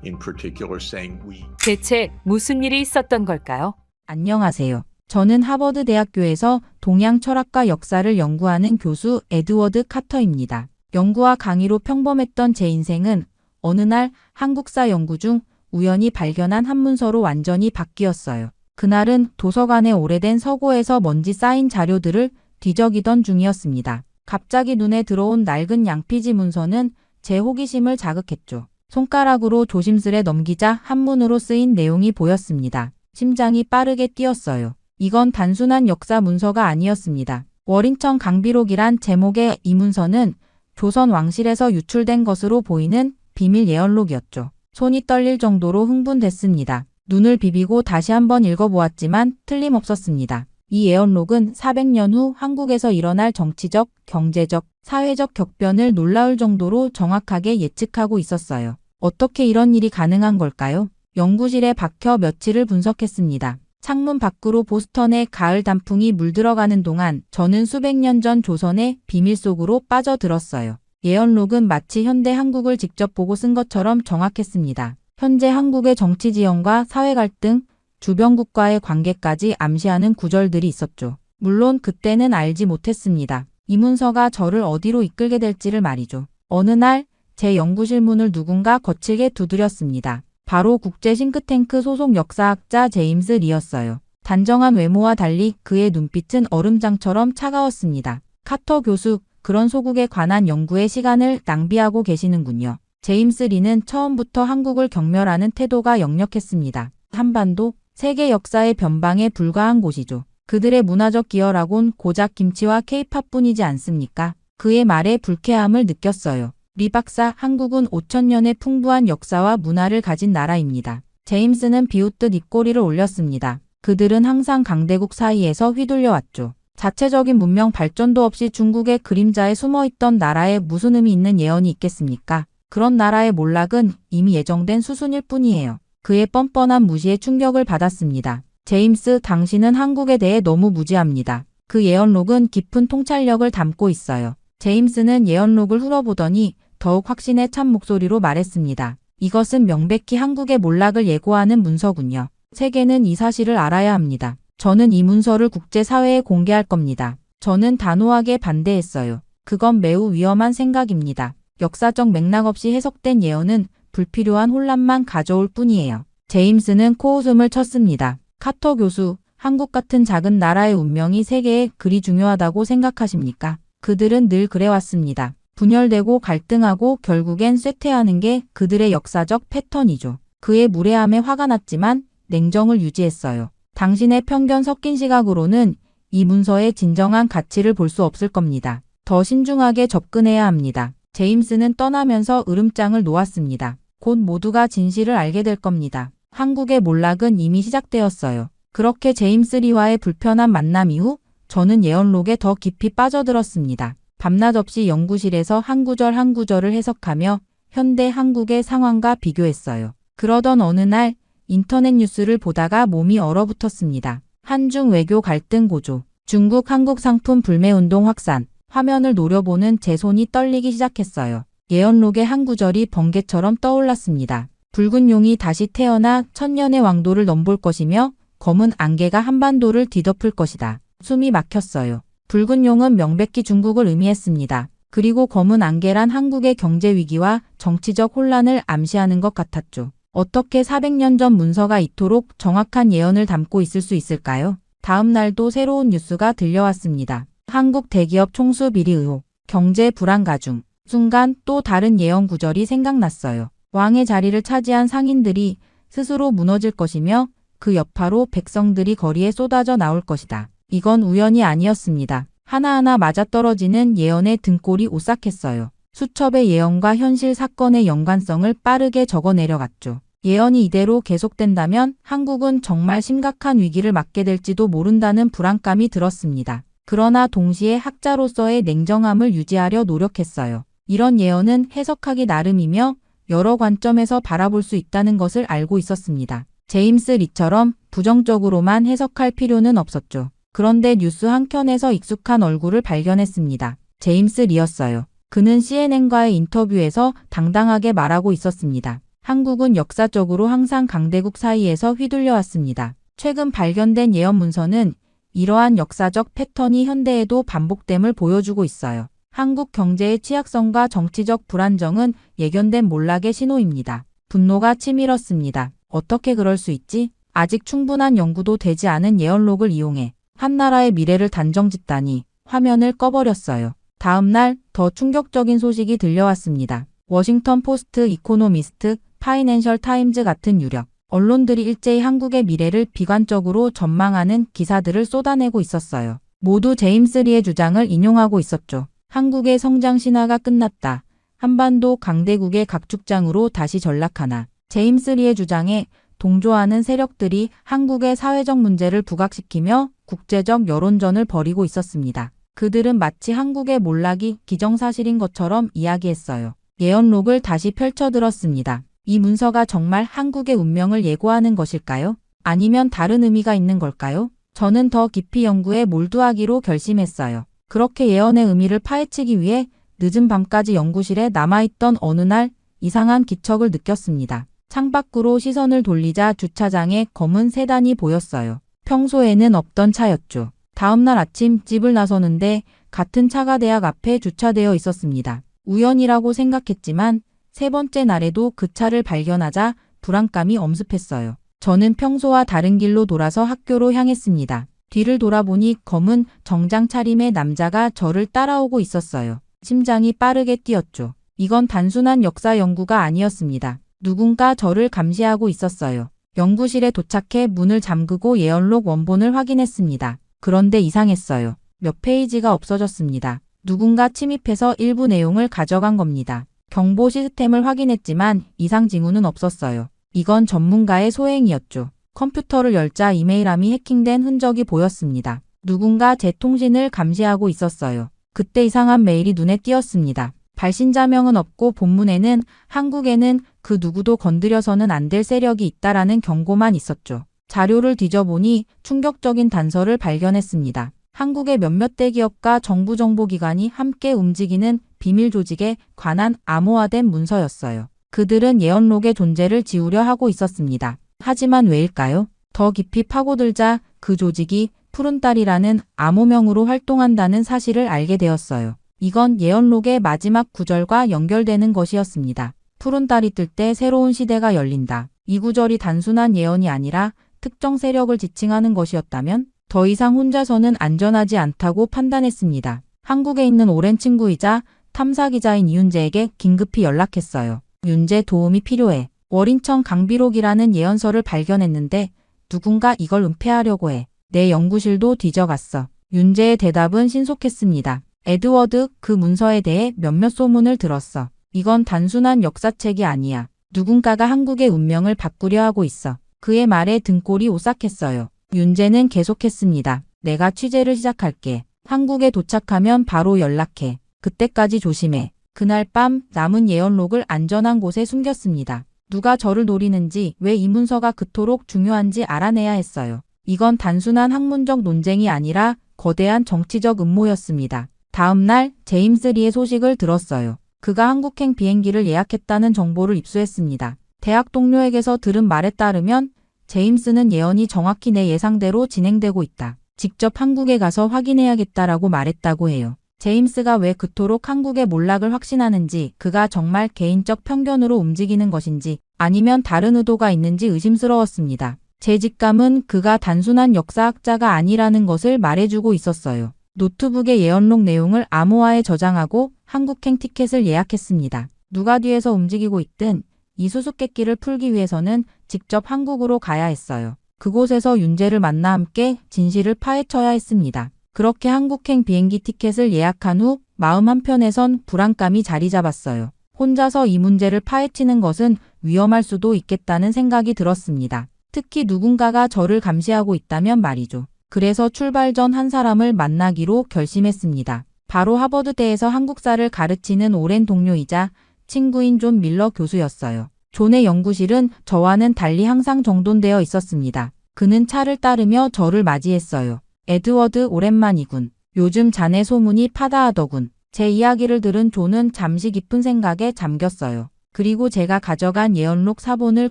in particular, saying we 대체 무슨 일이 있었던 걸까요? 안녕하세요. 저는 하버드 대학교에서 동양 철학과 역사를 연구하는 교수 에드워드 카터입니다. 연구와 강의로 평범했던 제 인생은 어느 날 한국사 연구 중 우연히 발견한 한 문서로 완전히 바뀌었어요. 그날은 도서관의 오래된 서고에서 먼지 쌓인 자료들을 뒤적이던 중이었습니다. 갑자기 눈에 들어온 낡은 양피지 문서는 제 호기심을 자극했죠. 손가락으로 조심스레 넘기자 한문으로 쓰인 내용이 보였습니다. 심장이 빠르게 뛰었어요. 이건 단순한 역사 문서가 아니었습니다. 워링턴 강비록이란 제목의 이 문서는 조선 왕실에서 유출된 것으로 보이는 비밀 예언록이었죠. 손이 떨릴 정도로 흥분됐습니다. 눈을 비비고 다시 한번 읽어보았지만 틀림없었습니다. 이 예언록은 400년 후 한국에서 일어날 정치적, 경제적, 사회적 격변을 놀라울 정도로 정확하게 예측하고 있었어요. 어떻게 이런 일이 가능한 걸까요? 연구실에 박혀 며칠을 분석했습니다. 창문 밖으로 보스턴의 가을 단풍이 물들어가는 동안 저는 수백 년 전 조선의 비밀 속으로 빠져들었어요. 예언록은 마치 현대 한국을 직접 보고 쓴 것처럼 정확했습니다. 현재 한국의 정치 지형과 사회 갈등, 주변국과의 관계까지 암시하는 구절들이 있었죠. 물론 그때는 알지 못했습니다. 이 문서가 저를 어디로 이끌게 될지를 말이죠. 어느 날 제 연구실 문을 누군가 거칠게 두드렸습니다. 바로 국제 싱크탱크 소속 역사학자 제임스 리였어요. 단정한 외모와 달리 그의 눈빛은 얼음장처럼 차가웠습니다. 카터 교수, 그런 소국에 관한 연구에 시간을 낭비하고 계시는군요. 제임스 리는 처음부터 한국을 경멸하는 태도가 역력했습니다. 한반도, 세계 역사의 변방에 불과한 곳이죠. 그들의 문화적 기여라곤 고작 김치와 케이팝뿐이지 않습니까? 그의 말에 불쾌함을 느꼈어요. 리 박사, 한국은 5,000년의 풍부한 역사와 문화를 가진 나라입니다. 제임스는 비웃듯 입꼬리를 올렸습니다. 그들은 항상 강대국 사이에서 휘둘려왔죠. 자체적인 문명 발전도 없이 중국의 그림자에 숨어있던 나라에 무슨 의미 있는 예언이 있겠습니까? 그런 나라의 몰락은 이미 예정된 수순일 뿐이에요. 그의 뻔뻔한 무시에 충격을 받았습니다. 제임스, 당신은 한국에 대해 너무 무지합니다. 그 예언록은 깊은 통찰력을 담고 있어요. 제임스는 예언록을 훑어보더니 더욱 확신에 찬 목소리로 말했습니다. 이것은 명백히 한국의 몰락을 예고하는 문서군요. 세계는 이 사실을 알아야 합니다. 저는 이 문서를 국제사회에 공개할 겁니다. 저는 단호하게 반대했어요. 그건 매우 위험한 생각입니다. 역사적 맥락 없이 해석된 예언은 불필요한 혼란만 가져올 뿐이에요. 제임스는 코웃음을 쳤습니다. 카터 교수, 한국 같은 작은 나라의 운명이 세계에 그리 중요하다고 생각하십니까? 그들은 늘 그래왔습니다. 분열되고 갈등하고 결국엔 쇠퇴하는 게 그들의 역사적 패턴이죠. 그의 무례함에 화가 났지만 냉정을 유지했어요. 당신의 편견 섞인 시각으로는 이 문서의 진정한 가치를 볼 수 없을 겁니다. 더 신중하게 접근해야 합니다. 제임스는 떠나면서 으름장을 놓았습니다. 곧 모두가 진실을 알게 될 겁니다. 한국의 몰락은 이미 시작되었어요. 그렇게 제임스 리와의 불편한 만남 이후 저는 예언록에 더 깊이 빠져들었습니다. 밤낮 없이 연구실에서 한 구절 한 구절을 해석하며 현대 한국의 상황과 비교했어요. 그러던 어느 날 인터넷 뉴스를 보다가 몸이 얼어붙었습니다. 한중 외교 갈등 고조, 중국 한국 상품 불매 운동 확산, 화면을 노려보는 제 손이 떨리기 시작했어요. 예언록의 한 구절이 번개처럼 떠올랐습니다. 붉은 용이 다시 태어나 천년의 왕도를 넘볼 것이며 검은 안개가 한반도를 뒤덮을 것이다. 숨이 막혔어요. 붉은 용은 명백히 중국을 의미했습니다. 그리고 검은 안개란 한국의 경제 위기와 정치적 혼란을 암시하는 것 같았죠. 어떻게 400년 전 문서가 이토록 정확한 예언을 담고 있을 수 있을까요? 다음 날도 새로운 뉴스가 들려왔습니다. 한국 대기업 총수 비리 의혹, 경제 불안 가중. 순간 또 다른 예언 구절이 생각났어요. 왕의 자리를 차지한 상인들이 스스로 무너질 것이며 그 여파로 백성들이 거리에 쏟아져 나올 것이다. 이건 우연이 아니었습니다. 하나하나 맞아떨어지는 예언의 등골이 오싹했어요. 수첩의 예언과 현실 사건의 연관성을 빠르게 적어 내려갔죠. 예언이 이대로 계속된다면 한국은 정말 심각한 위기를 맞게 될지도 모른다는 불안감이 들었습니다. 그러나 동시에 학자로서의 냉정함을 유지하려 노력했어요. 이런 예언은 해석하기 나름이며 여러 관점에서 바라볼 수 있다는 것을 알고 있었습니다. 제임스 리처럼 부정적으로만 해석할 필요는 없었죠. 그런데 뉴스 한 켠에서 익숙한 얼굴을 발견했습니다. 제임스 리였어요. 그는 CNN과의 인터뷰에서 당당하게 말하고 있었습니다. 한국은 역사적으로 항상 강대국 사이에서 휘둘려 왔습니다. 최근 발견된 예언 문서는 이러한 역사적 패턴이 현대에도 반복됨을 보여주고 있어요. 한국 경제의 취약성과 정치적 불안정은 예견된 몰락의 신호입니다. 분노가 치밀었습니다. 어떻게 그럴 수 있지? 아직 충분한 연구도 되지 않은 예언록을 이용해 한 나라의 미래를 단정짓다니. 화면을 꺼버렸어요. 다음 날 더 충격적인 소식이 들려왔습니다. 워싱턴 포스트, 이코노미스트, 파이낸셜 타임즈 같은 유력 언론들이 일제히 한국의 미래를 비관적으로 전망하는 기사들을 쏟아내고 있었어요. 모두 제임스 리의 주장을 인용하고 있었죠. 한국의 성장 신화가 끝났다. 한반도 강대국의 각축장으로 다시 전락하나. 제임스 리의 주장에 동조하는 세력들이 한국의 사회적 문제를 부각시키며 국제적 여론전을 벌이고 있었습니다. 그들은 마치 한국의 몰락이 기정사실인 것처럼 이야기했어요. 예언록을 다시 펼쳐들었습니다. 이 문서가 정말 한국의 운명을 예고하는 것일까요? 아니면 다른 의미가 있는 걸까요? 저는 더 깊이 연구에 몰두하기로 결심했어요. 그렇게 예언의 의미를 파헤치기 위해 늦은 밤까지 연구실에 남아있던 어느 날 이상한 기척을 느꼈습니다. 창밖으로 시선을 돌리자 주차장에 검은 세단이 보였어요. 평소에는 없던 차였죠. 다음 날 아침 집을 나서는데 같은 차가 대학 앞에 주차되어 있었습니다. 우연이라고 생각했지만 세 번째 날에도 그 차를 발견하자 불안감이 엄습했어요. 저는 평소와 다른 길로 돌아서 학교로 향했습니다. 뒤를 돌아보니 검은 정장 차림의 남자가 저를 따라오고 있었어요. 심장이 빠르게 뛰었죠. 이건 단순한 역사 연구가 아니었습니다. 누군가 저를 감시하고 있었어요. 연구실에 도착해 문을 잠그고 예언록 원본을 확인했습니다. 그런데 이상했어요. 몇 페이지가 없어졌습니다. 누군가 침입해서 일부 내용을 가져간 겁니다. 경보 시스템을 확인했지만 이상 징후는 없었어요. 이건 전문가의 소행이었죠. 컴퓨터를 열자 이메일함이 해킹된 흔적이 보였습니다. 누군가 제 통신을 감시하고 있었어요. 그때 이상한 메일이 눈에 띄었습니다. 발신자명은 없고 본문에는 한국에는 그 누구도 건드려서는 안 될 세력이 있다라는 경고만 있었죠. 자료를 뒤져보니 충격적인 단서를 발견했습니다. 한국의 몇몇 대기업과 정부 정보기관이 함께 움직이는 비밀 조직에 관한 암호화된 문서였어요. 그들은 예언록의 존재를 지우려 하고 있었습니다. 하지만 왜일까요? 더 깊이 파고들자 그 조직이 푸른딸이라는 암호명으로 활동한다는 사실을 알게 되었어요. 이건 예언록의 마지막 구절과 연결되는 것이었습니다. 푸른딸이 뜰 때 새로운 시대가 열린다. 이 구절이 단순한 예언이 아니라 특정 세력을 지칭하는 것이었다면 더 이상 혼자서는 안전하지 않다고 판단했습니다. 한국에 있는 오랜 친구이자 탐사기자인 이윤재에게 긴급히 연락했어요. 윤재, 도움이 필요해. 월인천 강비록이라는 예언서를 발견했는데 누군가 이걸 은폐하려고 해. 내 연구실도 뒤져갔어. 윤재의 대답은 신속했습니다. 에드워드, 그 문서에 대해 몇몇 소문을 들었어. 이건 단순한 역사책이 아니야. 누군가가 한국의 운명을 바꾸려 하고 있어. 그의 말에 등골이 오싹했어요. 윤재는 계속했습니다. 내가 취재를 시작할게. 한국에 도착하면 바로 연락해. 그때까지 조심해. 그날 밤 남은 예언록을 안전한 곳에 숨겼습니다. 누가 저를 노리는지, 왜 이 문서가 그토록 중요한지 알아내야 했어요. 이건 단순한 학문적 논쟁이 아니라 거대한 정치적 음모였습니다. 다음 날 제임스 리의 소식을 들었어요. 그가 한국행 비행기를 예약했다는 정보를 입수했습니다. 대학 동료에게서 들은 말에 따르면 제임스는 예언이 정확히 내 예상대로 진행되고 있다. 직접 한국에 가서 확인해야겠다라고 말했다고 해요. 제임스가 왜 그토록 한국의 몰락을 확신하는지, 그가 정말 개인적 편견으로 움직이는 것인지 아니면 다른 의도가 있는지 의심스러웠습니다. 제 직감은 그가 단순한 역사학자가 아니라는 것을 말해주고 있었어요. 노트북의 예언록 내용을 암호화에 저장하고 한국행 티켓을 예약했습니다. 누가 뒤에서 움직이고 있든 이 수수께끼를 풀기 위해서는 직접 한국으로 가야 했어요. 그곳에서 윤재를 만나 함께 진실을 파헤쳐야 했습니다. 그렇게 한국행 비행기 티켓을 예약한 후 마음 한편에선 불안감이 자리 잡았어요. 혼자서 이 문제를 파헤치는 것은 위험할 수도 있겠다는 생각이 들었습니다. 특히 누군가가 저를 감시하고 있다면 말이죠. 그래서 출발 전 한 사람을 만나기로 결심했습니다. 바로 하버드대에서 한국사를 가르치는 오랜 동료이자 친구인 존 밀러 교수였어요. 존의 연구실은 저와는 달리 항상 정돈되어 있었습니다. 그는 차를 따르며 저를 맞이했어요. 에드워드, 오랜만이군. 요즘 자네 소문이 파다하더군. 제 이야기를 들은 존은 잠시 깊은 생각에 잠겼어요. 그리고 제가 가져간 예언록 사본을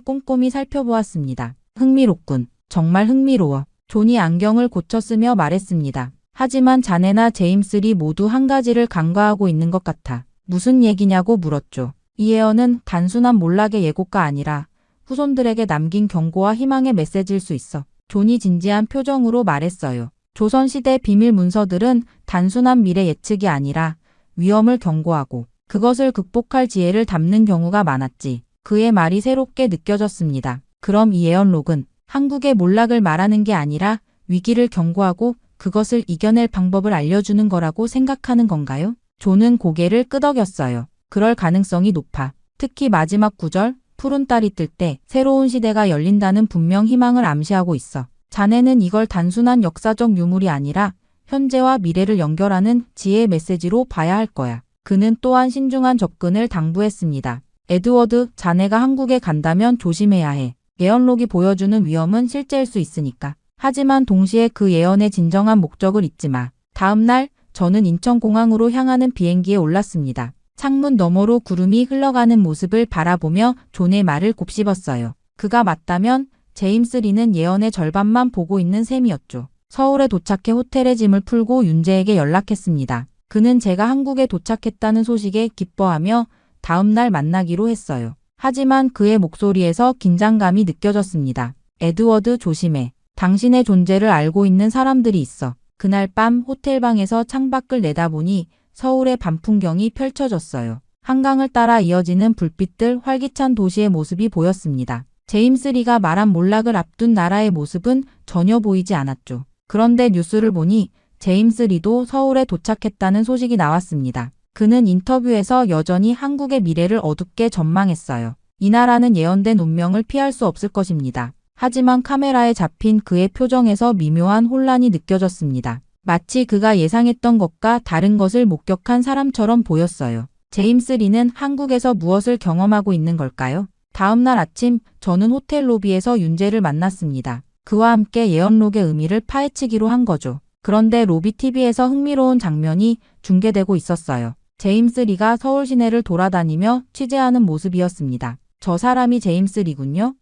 꼼꼼히 살펴보았습니다. 흥미롭군. 정말 흥미로워. 존이 안경을 고쳐 쓰며 말했습니다. 하지만 자네나 제임스 리 모두 한 가지를 간과하고 있는 것 같아. 무슨 얘기냐고 물었죠. 이 예언은 단순한 몰락의 예고가 아니라 후손들에게 남긴 경고와 희망의 메시지일 수 있어. 존이 진지한 표정으로 말했어요. 조선시대 비밀 문서들은 단순한 미래 예측이 아니라 위험을 경고하고 그것을 극복할 지혜를 담는 경우가 많았지. 그의 말이 새롭게 느껴졌습니다. 그럼 이 예언록은 한국의 몰락을 말하는 게 아니라 위기를 경고하고 그것을 이겨낼 방법을 알려주는 거라고 생각하는 건가요? 존은 고개를 끄덕였어요. 그럴 가능성이 높아. 특히 마지막 구절, 푸른 달이 뜰 때 새로운 시대가 열린다는 분명 희망을 암시하고 있어. 자네는 이걸 단순한 역사적 유물이 아니라 현재와 미래를 연결하는 지혜의 메시지로 봐야 할 거야. 그는 또한 신중한 접근을 당부했습니다. 에드워드, 자네가 한국에 간다면 조심해야 해. 예언록이 보여주는 위험은 실제일 수 있으니까. 하지만 동시에 그 예언의 진정한 목적을 잊지 마. 다음 날 저는 인천공항으로 향하는 비행기에 올랐습니다. 창문 너머로 구름이 흘러가는 모습을 바라보며 존의 말을 곱씹었어요. 그가 맞다면 제임스 리는 예언의 절반만 보고 있는 셈이었죠. 서울에 도착해 호텔에 짐을 풀고 윤재에게 연락했습니다. 그는 제가 한국에 도착했다는 소식에 기뻐하며 다음 날 만나기로 했어요. 하지만 그의 목소리에서 긴장감이 느껴졌습니다. 에드워드, 조심해. 당신의 존재를 알고 있는 사람들이 있어. 그날 밤 호텔방에서 창밖을 내다보니 서울의 밤 풍경이 펼쳐졌어요. 한강을 따라 이어지는 불빛들, 활기찬 도시의 모습이 보였습니다. 제임스 리가 말한 몰락을 앞둔 나라의 모습은 전혀 보이지 않았죠. 그런데 뉴스를 보니 제임스 리도 서울에 도착했다는 소식이 나왔습니다. 그는 인터뷰에서 여전히 한국의 미래를 어둡게 전망했어요. 이 나라는 예언된 운명을 피할 수 없을 것입니다. 하지만 카메라에 잡힌 그의 표정에서 미묘한 혼란이 느껴졌습니다. 마치 그가 예상했던 것과 다른 것을 목격한 사람처럼 보였어요. 제임스 리는 한국에서 무엇을 경험하고 있는 걸까요? 다음 날 아침 저는 호텔 로비에서 윤재를 만났습니다. 그와 함께 예언록의 의미를 파헤치기로 한 거죠. 그런데 로비 TV에서 흥미로운 장면이 중계되고 있었어요. 제임스 리가 서울 시내를 돌아다니며 취재하는 모습이었습니다. 저 사람이 제임스 리군요?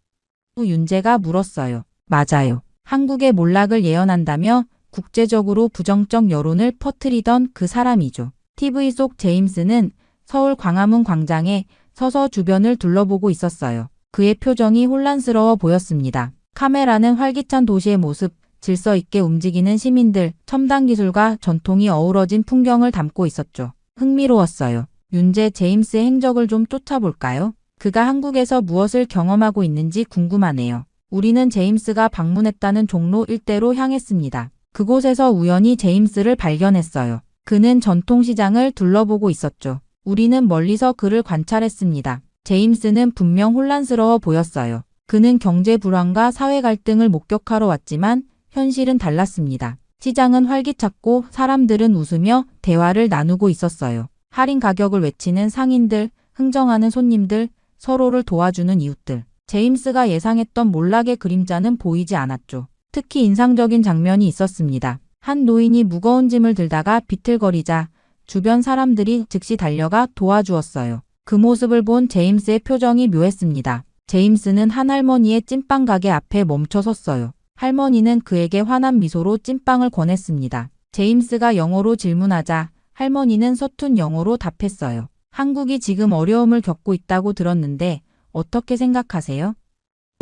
윤재가 물었어요. 맞아요. 한국의 몰락을 예언한다며 국제적으로 부정적 여론을 퍼뜨리던 그 사람이죠. TV 속 제임스는 서울 광화문 광장에 서서 주변을 둘러보고 있었어요. 그의 표정이 혼란스러워 보였습니다. 카메라는 활기찬 도시의 모습, 질서 있게 움직이는 시민들, 첨단 기술과 전통이 어우러진 풍경을 담고 있었죠. 흥미로웠어요. 윤재, 제임스의 행적을 좀 쫓아볼까요? 그가 한국에서 무엇을 경험하고 있는지 궁금하네요. 우리는 제임스가 방문했다는 종로 일대로 향했습니다. 그곳에서 우연히 제임스를 발견했어요. 그는 전통시장을 둘러보고 있었죠. 우리는 멀리서 그를 관찰했습니다. 제임스는 분명 혼란스러워 보였어요. 그는 경제 불안과 사회 갈등을 목격하러 왔지만 현실은 달랐습니다. 시장은 활기찼고 사람들은 웃으며 대화를 나누고 있었어요. 할인 가격을 외치는 상인들, 흥정하는 손님들, 서로를 도와주는 이웃들. 제임스가 예상했던 몰락의 그림자는 보이지 않았죠. 특히 인상적인 장면이 있었습니다. 한 노인이 무거운 짐을 들다가 비틀거리자 주변 사람들이 즉시 달려가 도와주었어요. 그 모습을 본 제임스의 표정이 묘했습니다. 제임스는 한 할머니의 찐빵 가게 앞에 멈춰 섰어요. 할머니는 그에게 환한 미소로 찐빵을 권했습니다. 제임스가 영어로 질문하자 할머니는 서툰 영어로 답했어요. 한국이 지금 어려움을 겪고 있다고 들었는데 어떻게 생각하세요?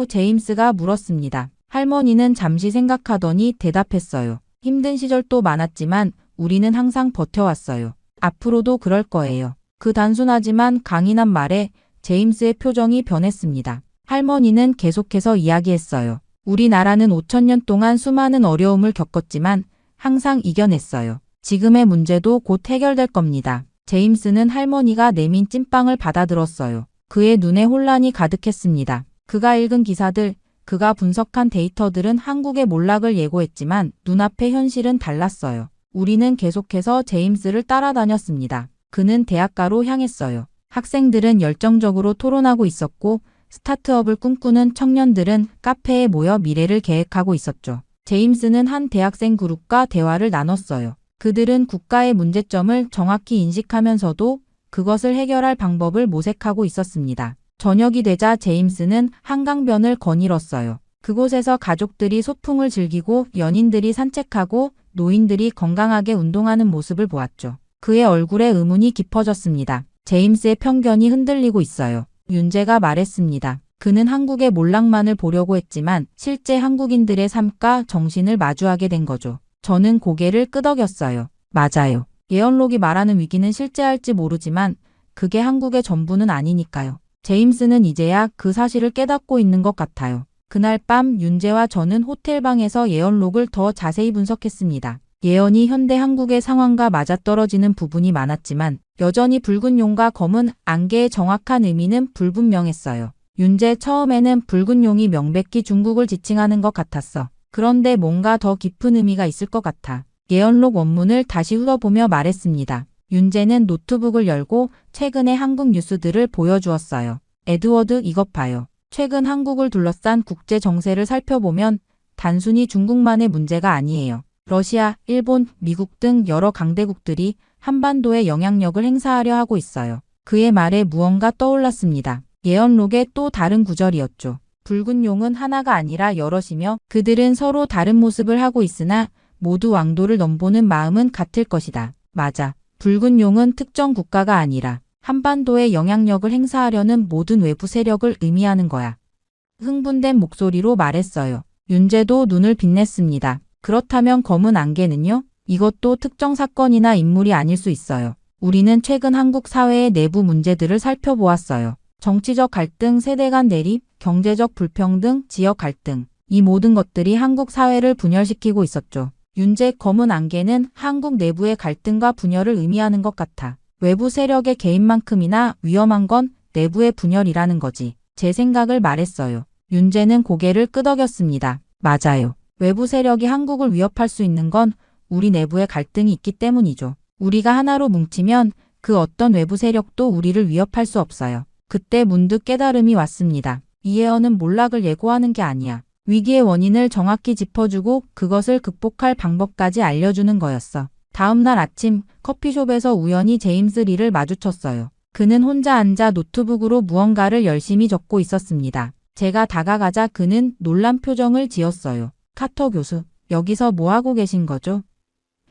제임스가 물었습니다. 할머니는 잠시 생각하더니 대답했어요. 힘든 시절도 많았지만 우리는 항상 버텨왔어요. 앞으로도 그럴 거예요. 그 단순하지만 강인한 말에 제임스의 표정이 변했습니다. 할머니는 계속해서 이야기했어요. 우리나라는 5,000년 동안 수많은 어려움을 겪었지만 항상 이겨냈어요. 지금의 문제도 곧 해결될 겁니다. 제임스는 할머니가 내민 찐빵을 받아들었어요. 그의 눈에 혼란이 가득했습니다. 그가 읽은 기사들, 그가 분석한 데이터들은 한국의 몰락을 예고했지만 눈앞의 현실은 달랐어요. 우리는 계속해서 제임스를 따라다녔습니다. 그는 대학가로 향했어요. 학생들은 열정적으로 토론하고 있었고 스타트업을 꿈꾸는 청년들은 카페에 모여 미래를 계획하고 있었죠. 제임스는 한 대학생 그룹과 대화를 나눴어요. 그들은 국가의 문제점을 정확히 인식하면서도 그것을 해결할 방법을 모색하고 있었습니다. 저녁이 되자 제임스는 한강변을 거닐었어요. 그곳에서 가족들이 소풍을 즐기고 연인들이 산책하고 노인들이 건강하게 운동하는 모습을 보았죠. 그의 얼굴에 의문이 깊어졌습니다. 제임스의 편견이 흔들리고 있어요. 윤재가 말했습니다. 그는 한국의 몰락만을 보려고 했지만 실제 한국인들의 삶과 정신을 마주하게 된 거죠. 저는 고개를 끄덕였어요. 맞아요. 예언록이 말하는 위기는 실제할지 모르지만 그게 한국의 전부는 아니니까요. 제임스는 이제야 그 사실을 깨닫고 있는 것 같아요. 그날 밤 윤재와 저는 호텔방에서 예언록을 더 자세히 분석했습니다. 예언이 현대 한국의 상황과 맞아떨어지는 부분이 많았지만 여전히 붉은 용과 검은 안개의 정확한 의미는 불분명했어요. 윤재 처음에는 붉은 용이 명백히 중국을 지칭하는 것 같았어. 그런데 뭔가 더 깊은 의미가 있을 것 같아. 예언록 원문을 다시 훑어보며 말했습니다. 윤재는 노트북을 열고 최근의 한국 뉴스들을 보여주었어요. 에드워드 이것 봐요. 최근 한국을 둘러싼 국제 정세를 살펴보면 단순히 중국만의 문제가 아니에요. 러시아, 일본, 미국 등 여러 강대국들이 한반도에 영향력을 행사하려 하고 있어요. 그의 말에 무언가 떠올랐습니다. 예언록의 또 다른 구절이었죠. 붉은 용은 하나가 아니라 여럿이며 그들은 서로 다른 모습을 하고 있으나 모두 왕도를 넘보는 마음은 같을 것이다. 맞아. 붉은 용은 특정 국가가 아니라 한반도에 영향력을 행사하려는 모든 외부 세력을 의미하는 거야. 흥분된 목소리로 말했어요. 윤재도 눈을 빛냈습니다. 그렇다면 검은 안개는요? 이것도 특정 사건이나 인물이 아닐 수 있어요. 우리는 최근 한국 사회의 내부 문제들을 살펴보았어요. 정치적 갈등, 세대 간 대립, 경제적 불평등, 지역 갈등. 이 모든 것들이 한국 사회를 분열시키고 있었죠. 윤재 검은 안개는 한국 내부의 갈등과 분열을 의미하는 것 같아. 외부 세력의 개입만큼이나 위험한 건 내부의 분열이라는 거지. 제 생각을 말했어요. 윤재는 고개를 끄덕였습니다. 맞아요. 외부 세력이 한국을 위협할 수 있는 건 우리 내부의 갈등이 있기 때문이죠. 우리가 하나로 뭉치면 그 어떤 외부 세력도 우리를 위협할 수 없어요. 그때 문득 깨달음이 왔습니다. 이 예언은 몰락을 예고하는 게 아니야. 위기의 원인을 정확히 짚어주고 그것을 극복할 방법까지 알려주는 거였어. 다음 날 아침 커피숍에서 우연히 제임스 리를 마주쳤어요. 그는 혼자 앉아 노트북으로 무언가를 열심히 적고 있었습니다. 제가 다가가자 그는 놀란 표정을 지었어요. 카터 교수, 여기서 뭐 하고 계신 거죠?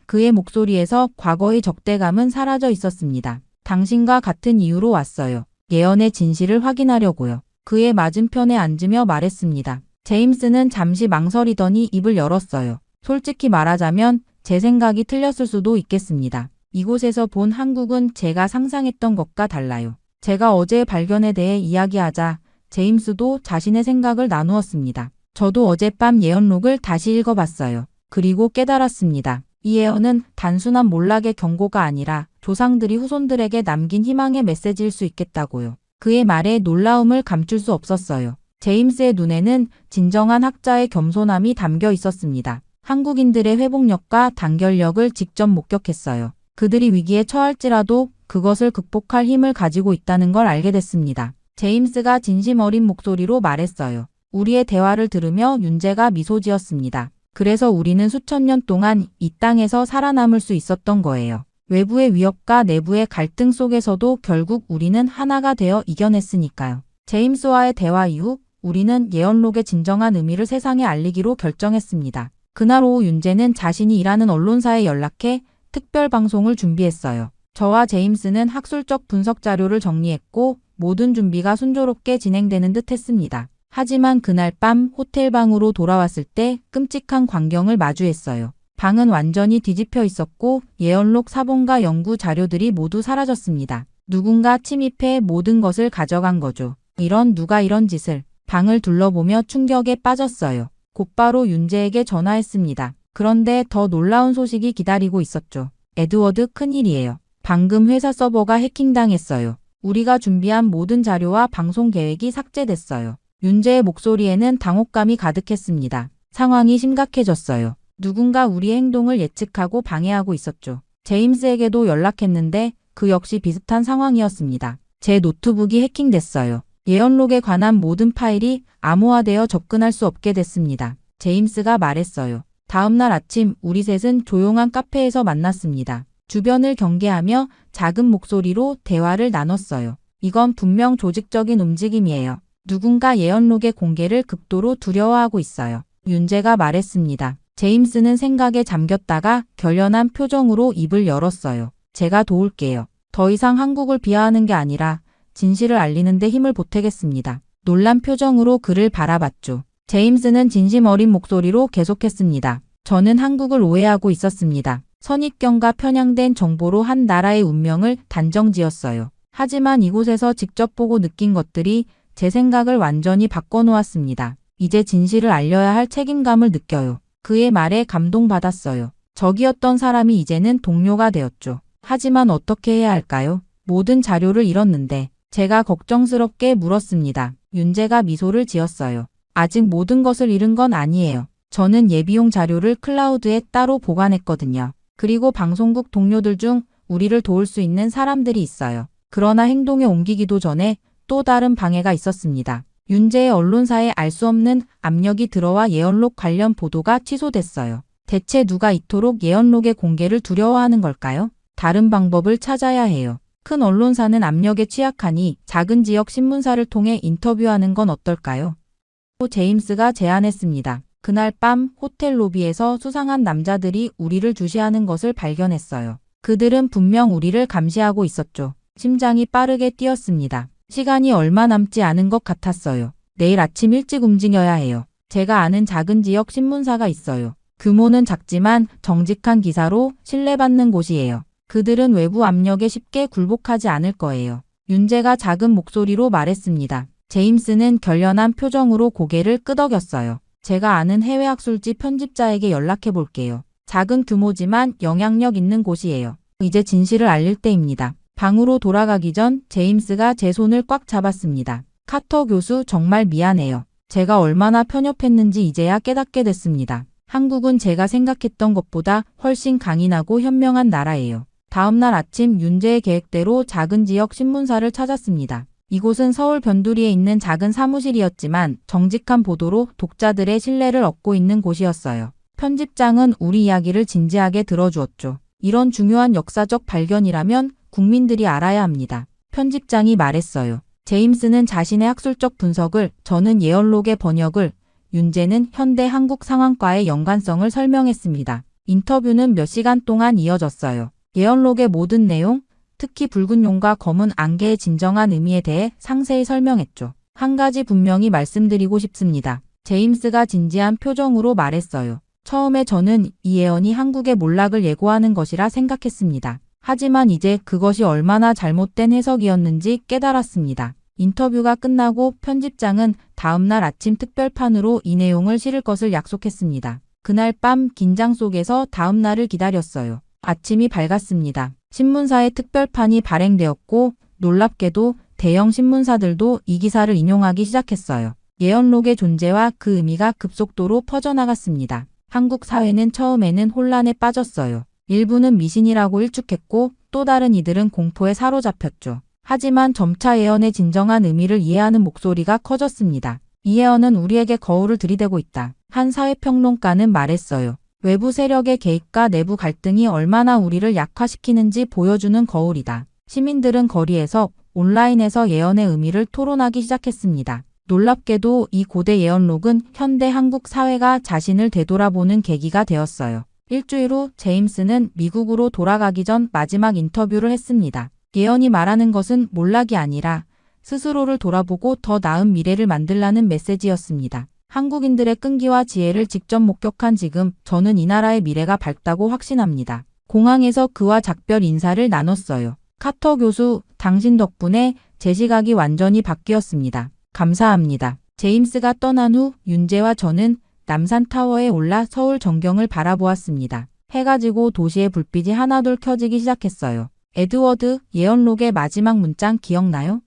그의 목소리에서 과거의 적대감은 사라져 있었습니다. 당신과 같은 이유로 왔어요. 예언의 진실을 확인하려고요. 그의 맞은편에 앉으며 말했습니다. 제임스는 잠시 망설이더니 입을 열었어요. 솔직히 말하자면 제 생각이 틀렸을 수도 있겠습니다. 이곳에서 본 한국은 제가 상상했던 것과 달라요. 제가 어제의 발견에 대해 이야기하자 제임스도 자신의 생각을 나누었습니다. 저도 어젯밤 예언록을 다시 읽어봤어요. 그리고 깨달았습니다. 이 예언은 단순한 몰락의 경고가 아니라 조상들이 후손들에게 남긴 희망의 메시지일 수 있겠다고요. 그의 말에 놀라움을 감출 수 없었어요. 제임스의 눈에는 진정한 학자의 겸손함이 담겨 있었습니다. 한국인들의 회복력과 단결력을 직접 목격했어요. 그들이 위기에 처할지라도 그것을 극복할 힘을 가지고 있다는 걸 알게 됐습니다. 제임스가 진심 어린 목소리로 말했어요. 우리의 대화를 들으며 윤재가 미소 지었습니다. 그래서 우리는 수천 년 동안 이 땅에서 살아남을 수 있었던 거예요. 외부의 위협과 내부의 갈등 속에서도 결국 우리는 하나가 되어 이겨냈으니까요. 제임스와의 대화 이후 우리는 예언록의 진정한 의미를 세상에 알리기로 결정했습니다. 그날 오후 윤재는 자신이 일하는 언론사에 연락해 특별 방송을 준비했어요. 저와 제임스는 학술적 분석 자료를 정리했고 모든 준비가 순조롭게 진행되는 듯 했습니다. 하지만 그날 밤 호텔 방으로 돌아왔을 때 끔찍한 광경을 마주했어요. 방은 완전히 뒤집혀 있었고 예언록 사본과 연구 자료들이 모두 사라졌습니다. 누군가 침입해 모든 것을 가져간 거죠. 누가 이런 짓을. 방을 둘러보며 충격에 빠졌어요. 곧바로 윤재에게 전화했습니다. 그런데 더 놀라운 소식이 기다리고 있었죠. 에드워드, 큰일이에요. 방금 회사 서버가 해킹당했어요. 우리가 준비한 모든 자료와 방송 계획이 삭제됐어요. 윤재의 목소리에는 당혹감이 가득했습니다. 상황이 심각해졌어요. 누군가 우리의 행동을 예측하고 방해하고 있었죠. 제임스에게도 연락했는데 그 역시 비슷한 상황이었습니다. 제 노트북이 해킹됐어요. 예언록에 관한 모든 파일이 암호화되어 접근할 수 없게 됐습니다. 제임스가 말했어요. 다음 날 아침 우리 셋은 조용한 카페에서 만났습니다. 주변을 경계하며 작은 목소리로 대화를 나눴어요. 이건 분명 조직적인 움직임이에요. 누군가 예언록의 공개를 극도로 두려워하고 있어요. 윤재가 말했습니다. 제임스는 생각에 잠겼다가 결연한 표정으로 입을 열었어요. 제가 도울게요. 더 이상 한국을 비하하는 게 아니라 진실을 알리는 데 힘을 보태겠습니다. 놀란 표정으로 그를 바라봤죠. 제임스는 진심 어린 목소리로 계속했습니다. 저는 한국을 오해하고 있었습니다. 선입견과 편향된 정보로 한 나라의 운명을 단정지었어요. 하지만 이곳에서 직접 보고 느낀 것들이 제 생각을 완전히 바꿔놓았습니다. 이제 진실을 알려야 할 책임감을 느껴요. 그의 말에 감동받았어요. 적이었던 사람이 이제는 동료가 되었죠. 하지만 어떻게 해야 할까요? 모든 자료를 잃었는데 제가 걱정스럽게 물었습니다. 윤재가 미소를 지었어요. 아직 모든 것을 잃은 건 아니에요. 저는 예비용 자료를 클라우드에 따로 보관했거든요. 그리고 방송국 동료들 중 우리를 도울 수 있는 사람들이 있어요. 그러나 행동에 옮기기도 전에 또 다른 방해가 있었습니다. 윤재의 언론사에 알 수 없는 압력이 들어와 예언록 관련 보도가 취소됐어요. 대체 누가 이토록 예언록의 공개를 두려워하는 걸까요? 다른 방법을 찾아야 해요. 큰 언론사는 압력에 취약하니 작은 지역 신문사를 통해 인터뷰하는 건 어떨까요? 제임스가 제안했습니다. 그날 밤 호텔 로비에서 수상한 남자들이 우리를 주시하는 것을 발견했어요. 그들은 분명 우리를 감시하고 있었죠. 심장이 빠르게 뛰었습니다. 시간이 얼마 남지 않은 것 같았어요. 내일 아침 일찍 움직여야 해요. 제가 아는 작은 지역 신문사가 있어요. 규모는 작지만 정직한 기사로 신뢰받는 곳이에요. 그들은 외부 압력에 쉽게 굴복하지 않을 거예요. 윤재가 작은 목소리로 말했습니다. 제임스는 결연한 표정으로 고개를 끄덕였어요. 제가 아는 해외 학술지 편집자에게 연락해 볼게요. 작은 규모지만 영향력 있는 곳이에요. 이제 진실을 알릴 때입니다. 방으로 돌아가기 전 제임스가 제 손을 꽉 잡았습니다. 카터 교수, 정말 미안해요. 제가 얼마나 편협했는지 이제야 깨닫게 됐습니다. 한국은 제가 생각했던 것보다 훨씬 강인하고 현명한 나라예요. 다음 날 아침 윤재의 계획대로 작은 지역 신문사를 찾았습니다. 이곳은 서울 변두리에 있는 작은 사무실이었지만 정직한 보도로 독자들의 신뢰를 얻고 있는 곳이었어요. 편집장은 우리 이야기를 진지하게 들어주었죠. 이런 중요한 역사적 발견이라면 국민들이 알아야 합니다. 편집장이 말했어요. 제임스는 자신의 학술적 분석을, 저는 예언록의 번역을, 윤재는 현대 한국 상황과의 연관성을 설명했습니다. 인터뷰는 몇 시간 동안 이어졌어요. 예언록의 모든 내용, 특히 붉은 용과 검은 안개의 진정한 의미에 대해 상세히 설명했죠. 한 가지 분명히 말씀드리고 싶습니다. 제임스가 진지한 표정으로 말했어요. 처음에 저는 이 예언이 한국의 몰락을 예고하는 것이라 생각했습니다. 하지만 이제 그것이 얼마나 잘못된 해석이었는지 깨달았습니다. 인터뷰가 끝나고 편집장은 다음 날 아침 특별판으로 이 내용을 실을 것을 약속했습니다. 그날 밤 긴장 속에서 다음 날을 기다렸어요. 아침이 밝았습니다. 신문사의 특별판이 발행되었고 놀랍게도 대형 신문사들도 이 기사를 인용하기 시작했어요. 예언록의 존재와 그 의미가 급속도로 퍼져나갔습니다. 한국 사회는 처음에는 혼란에 빠졌어요. 일부는 미신이라고 일축했고 또 다른 이들은 공포에 사로잡혔죠. 하지만 점차 예언의 진정한 의미를 이해하는 목소리가 커졌습니다. 이혜연은 우리에게 거울을 들이대고 있다. 한 사회평론가는 말했어요. 외부 세력의 개입과 내부 갈등이 얼마나 우리를 약화시키는지 보여주는 거울이다. 시민들은 거리에서 온라인에서 예언의 의미를 토론하기 시작했습니다. 놀랍게도 이 고대 예언록은 현대 한국 사회가 자신을 되돌아보는 계기가 되었어요. 일주일 후 제임스는 미국으로 돌아가기 전 마지막 인터뷰를 했습니다. 예언이 말하는 것은 몰락이 아니라 스스로를 돌아보고 더 나은 미래를 만들라는 메시지였습니다. 한국인들의 끈기와 지혜를 직접 목격한 지금 저는 이 나라의 미래가 밝다고 확신합니다. 공항에서 그와 작별 인사를 나눴어요. 카터 교수, 당신 덕분에 제 시각이 완전히 바뀌었습니다. 감사합니다. 제임스가 떠난 후 윤재와 저는 남산타워에 올라 서울 전경을 바라보았습니다. 해가 지고 도시의 불빛이 하나둘 켜지기 시작했어요. 에드워드, 예언록의 마지막 문장 기억나요?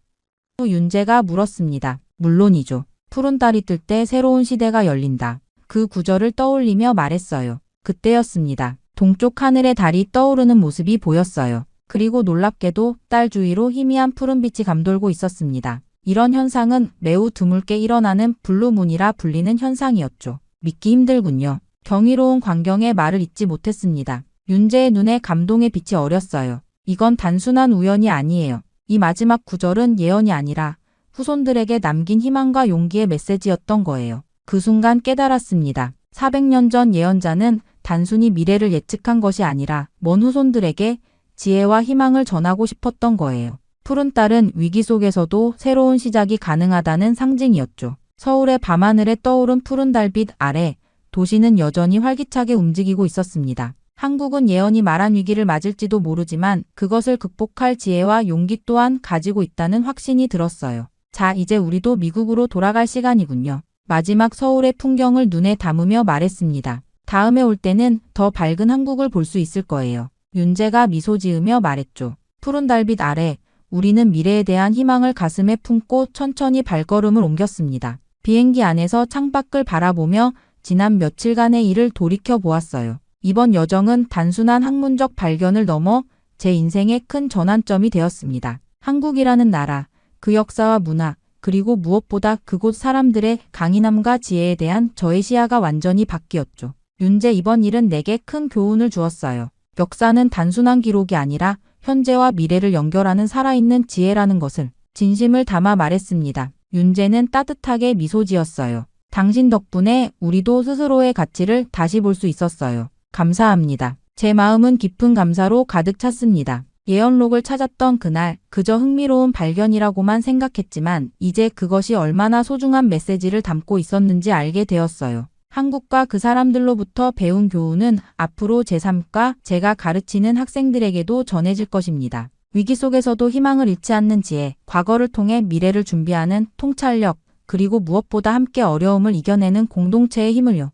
윤재가 물었습니다. 물론이죠. 푸른 달이 뜰 때 새로운 시대가 열린다. 그 구절을 떠올리며 말했어요. 그때였습니다. 동쪽 하늘에 달이 떠오르는 모습이 보였어요. 그리고 놀랍게도 달 주위로 희미한 푸른빛이 감돌고 있었습니다. 이런 현상은 매우 드물게 일어나는 블루문이라 불리는 현상이었죠. 믿기 힘들군요. 경이로운 광경의 말을 잊지 못했습니다. 윤재의 눈에 감동의 빛이 어렸어요. 이건 단순한 우연이 아니에요. 이 마지막 구절은 예언이 아니라 후손들에게 남긴 희망과 용기의 메시지였던 거예요. 그 순간 깨달았습니다. 400년 전 예언자는 단순히 미래를 예측한 것이 아니라 먼 후손들에게 지혜와 희망을 전하고 싶었던 거예요. 푸른 달은 위기 속에서도 새로운 시작이 가능하다는 상징이었죠. 서울의 밤하늘에 떠오른 푸른 달빛 아래 도시는 여전히 활기차게 움직이고 있었습니다. 한국은 예언이 말한 위기를 맞을지도 모르지만 그것을 극복할 지혜와 용기 또한 가지고 있다는 확신이 들었어요. 자, 이제 우리도 미국으로 돌아갈 시간이군요. 마지막 서울의 풍경을 눈에 담으며 말했습니다. 다음에 올 때는 더 밝은 한국을 볼 수 있을 거예요. 윤재가 미소 지으며 말했죠. 푸른 달빛 아래 우리는 미래에 대한 희망을 가슴에 품고 천천히 발걸음을 옮겼습니다. 비행기 안에서 창밖을 바라보며 지난 며칠간의 일을 돌이켜 보았어요. 이번 여정은 단순한 학문적 발견을 넘어 제 인생의 큰 전환점이 되었습니다. 한국이라는 나라, 그 역사와 문화, 그리고 무엇보다 그곳 사람들의 강인함과 지혜에 대한 저의 시야가 완전히 바뀌었죠. 윤재, 이번 일은 내게 큰 교훈을 주었어요. 역사는 단순한 기록이 아니라 현재와 미래를 연결하는 살아있는 지혜라는 것을 진심을 담아 말했습니다. 윤재는 따뜻하게 미소 지었어요. 당신 덕분에 우리도 스스로의 가치를 다시 볼 수 있었어요. 감사합니다. 제 마음은 깊은 감사로 가득 찼습니다. 예언록을 찾았던 그날 그저 흥미로운 발견이라고만 생각했지만 이제 그것이 얼마나 소중한 메시지를 담고 있었는지 알게 되었어요. 한국과 그 사람들로부터 배운 교훈은 앞으로 제 삶과 제가 가르치는 학생들에게도 전해질 것입니다. 위기 속에서도 희망을 잃지 않는 지혜, 과거를 통해 미래를 준비하는 통찰력, 그리고 무엇보다 함께 어려움을 이겨내는 공동체의 힘을요.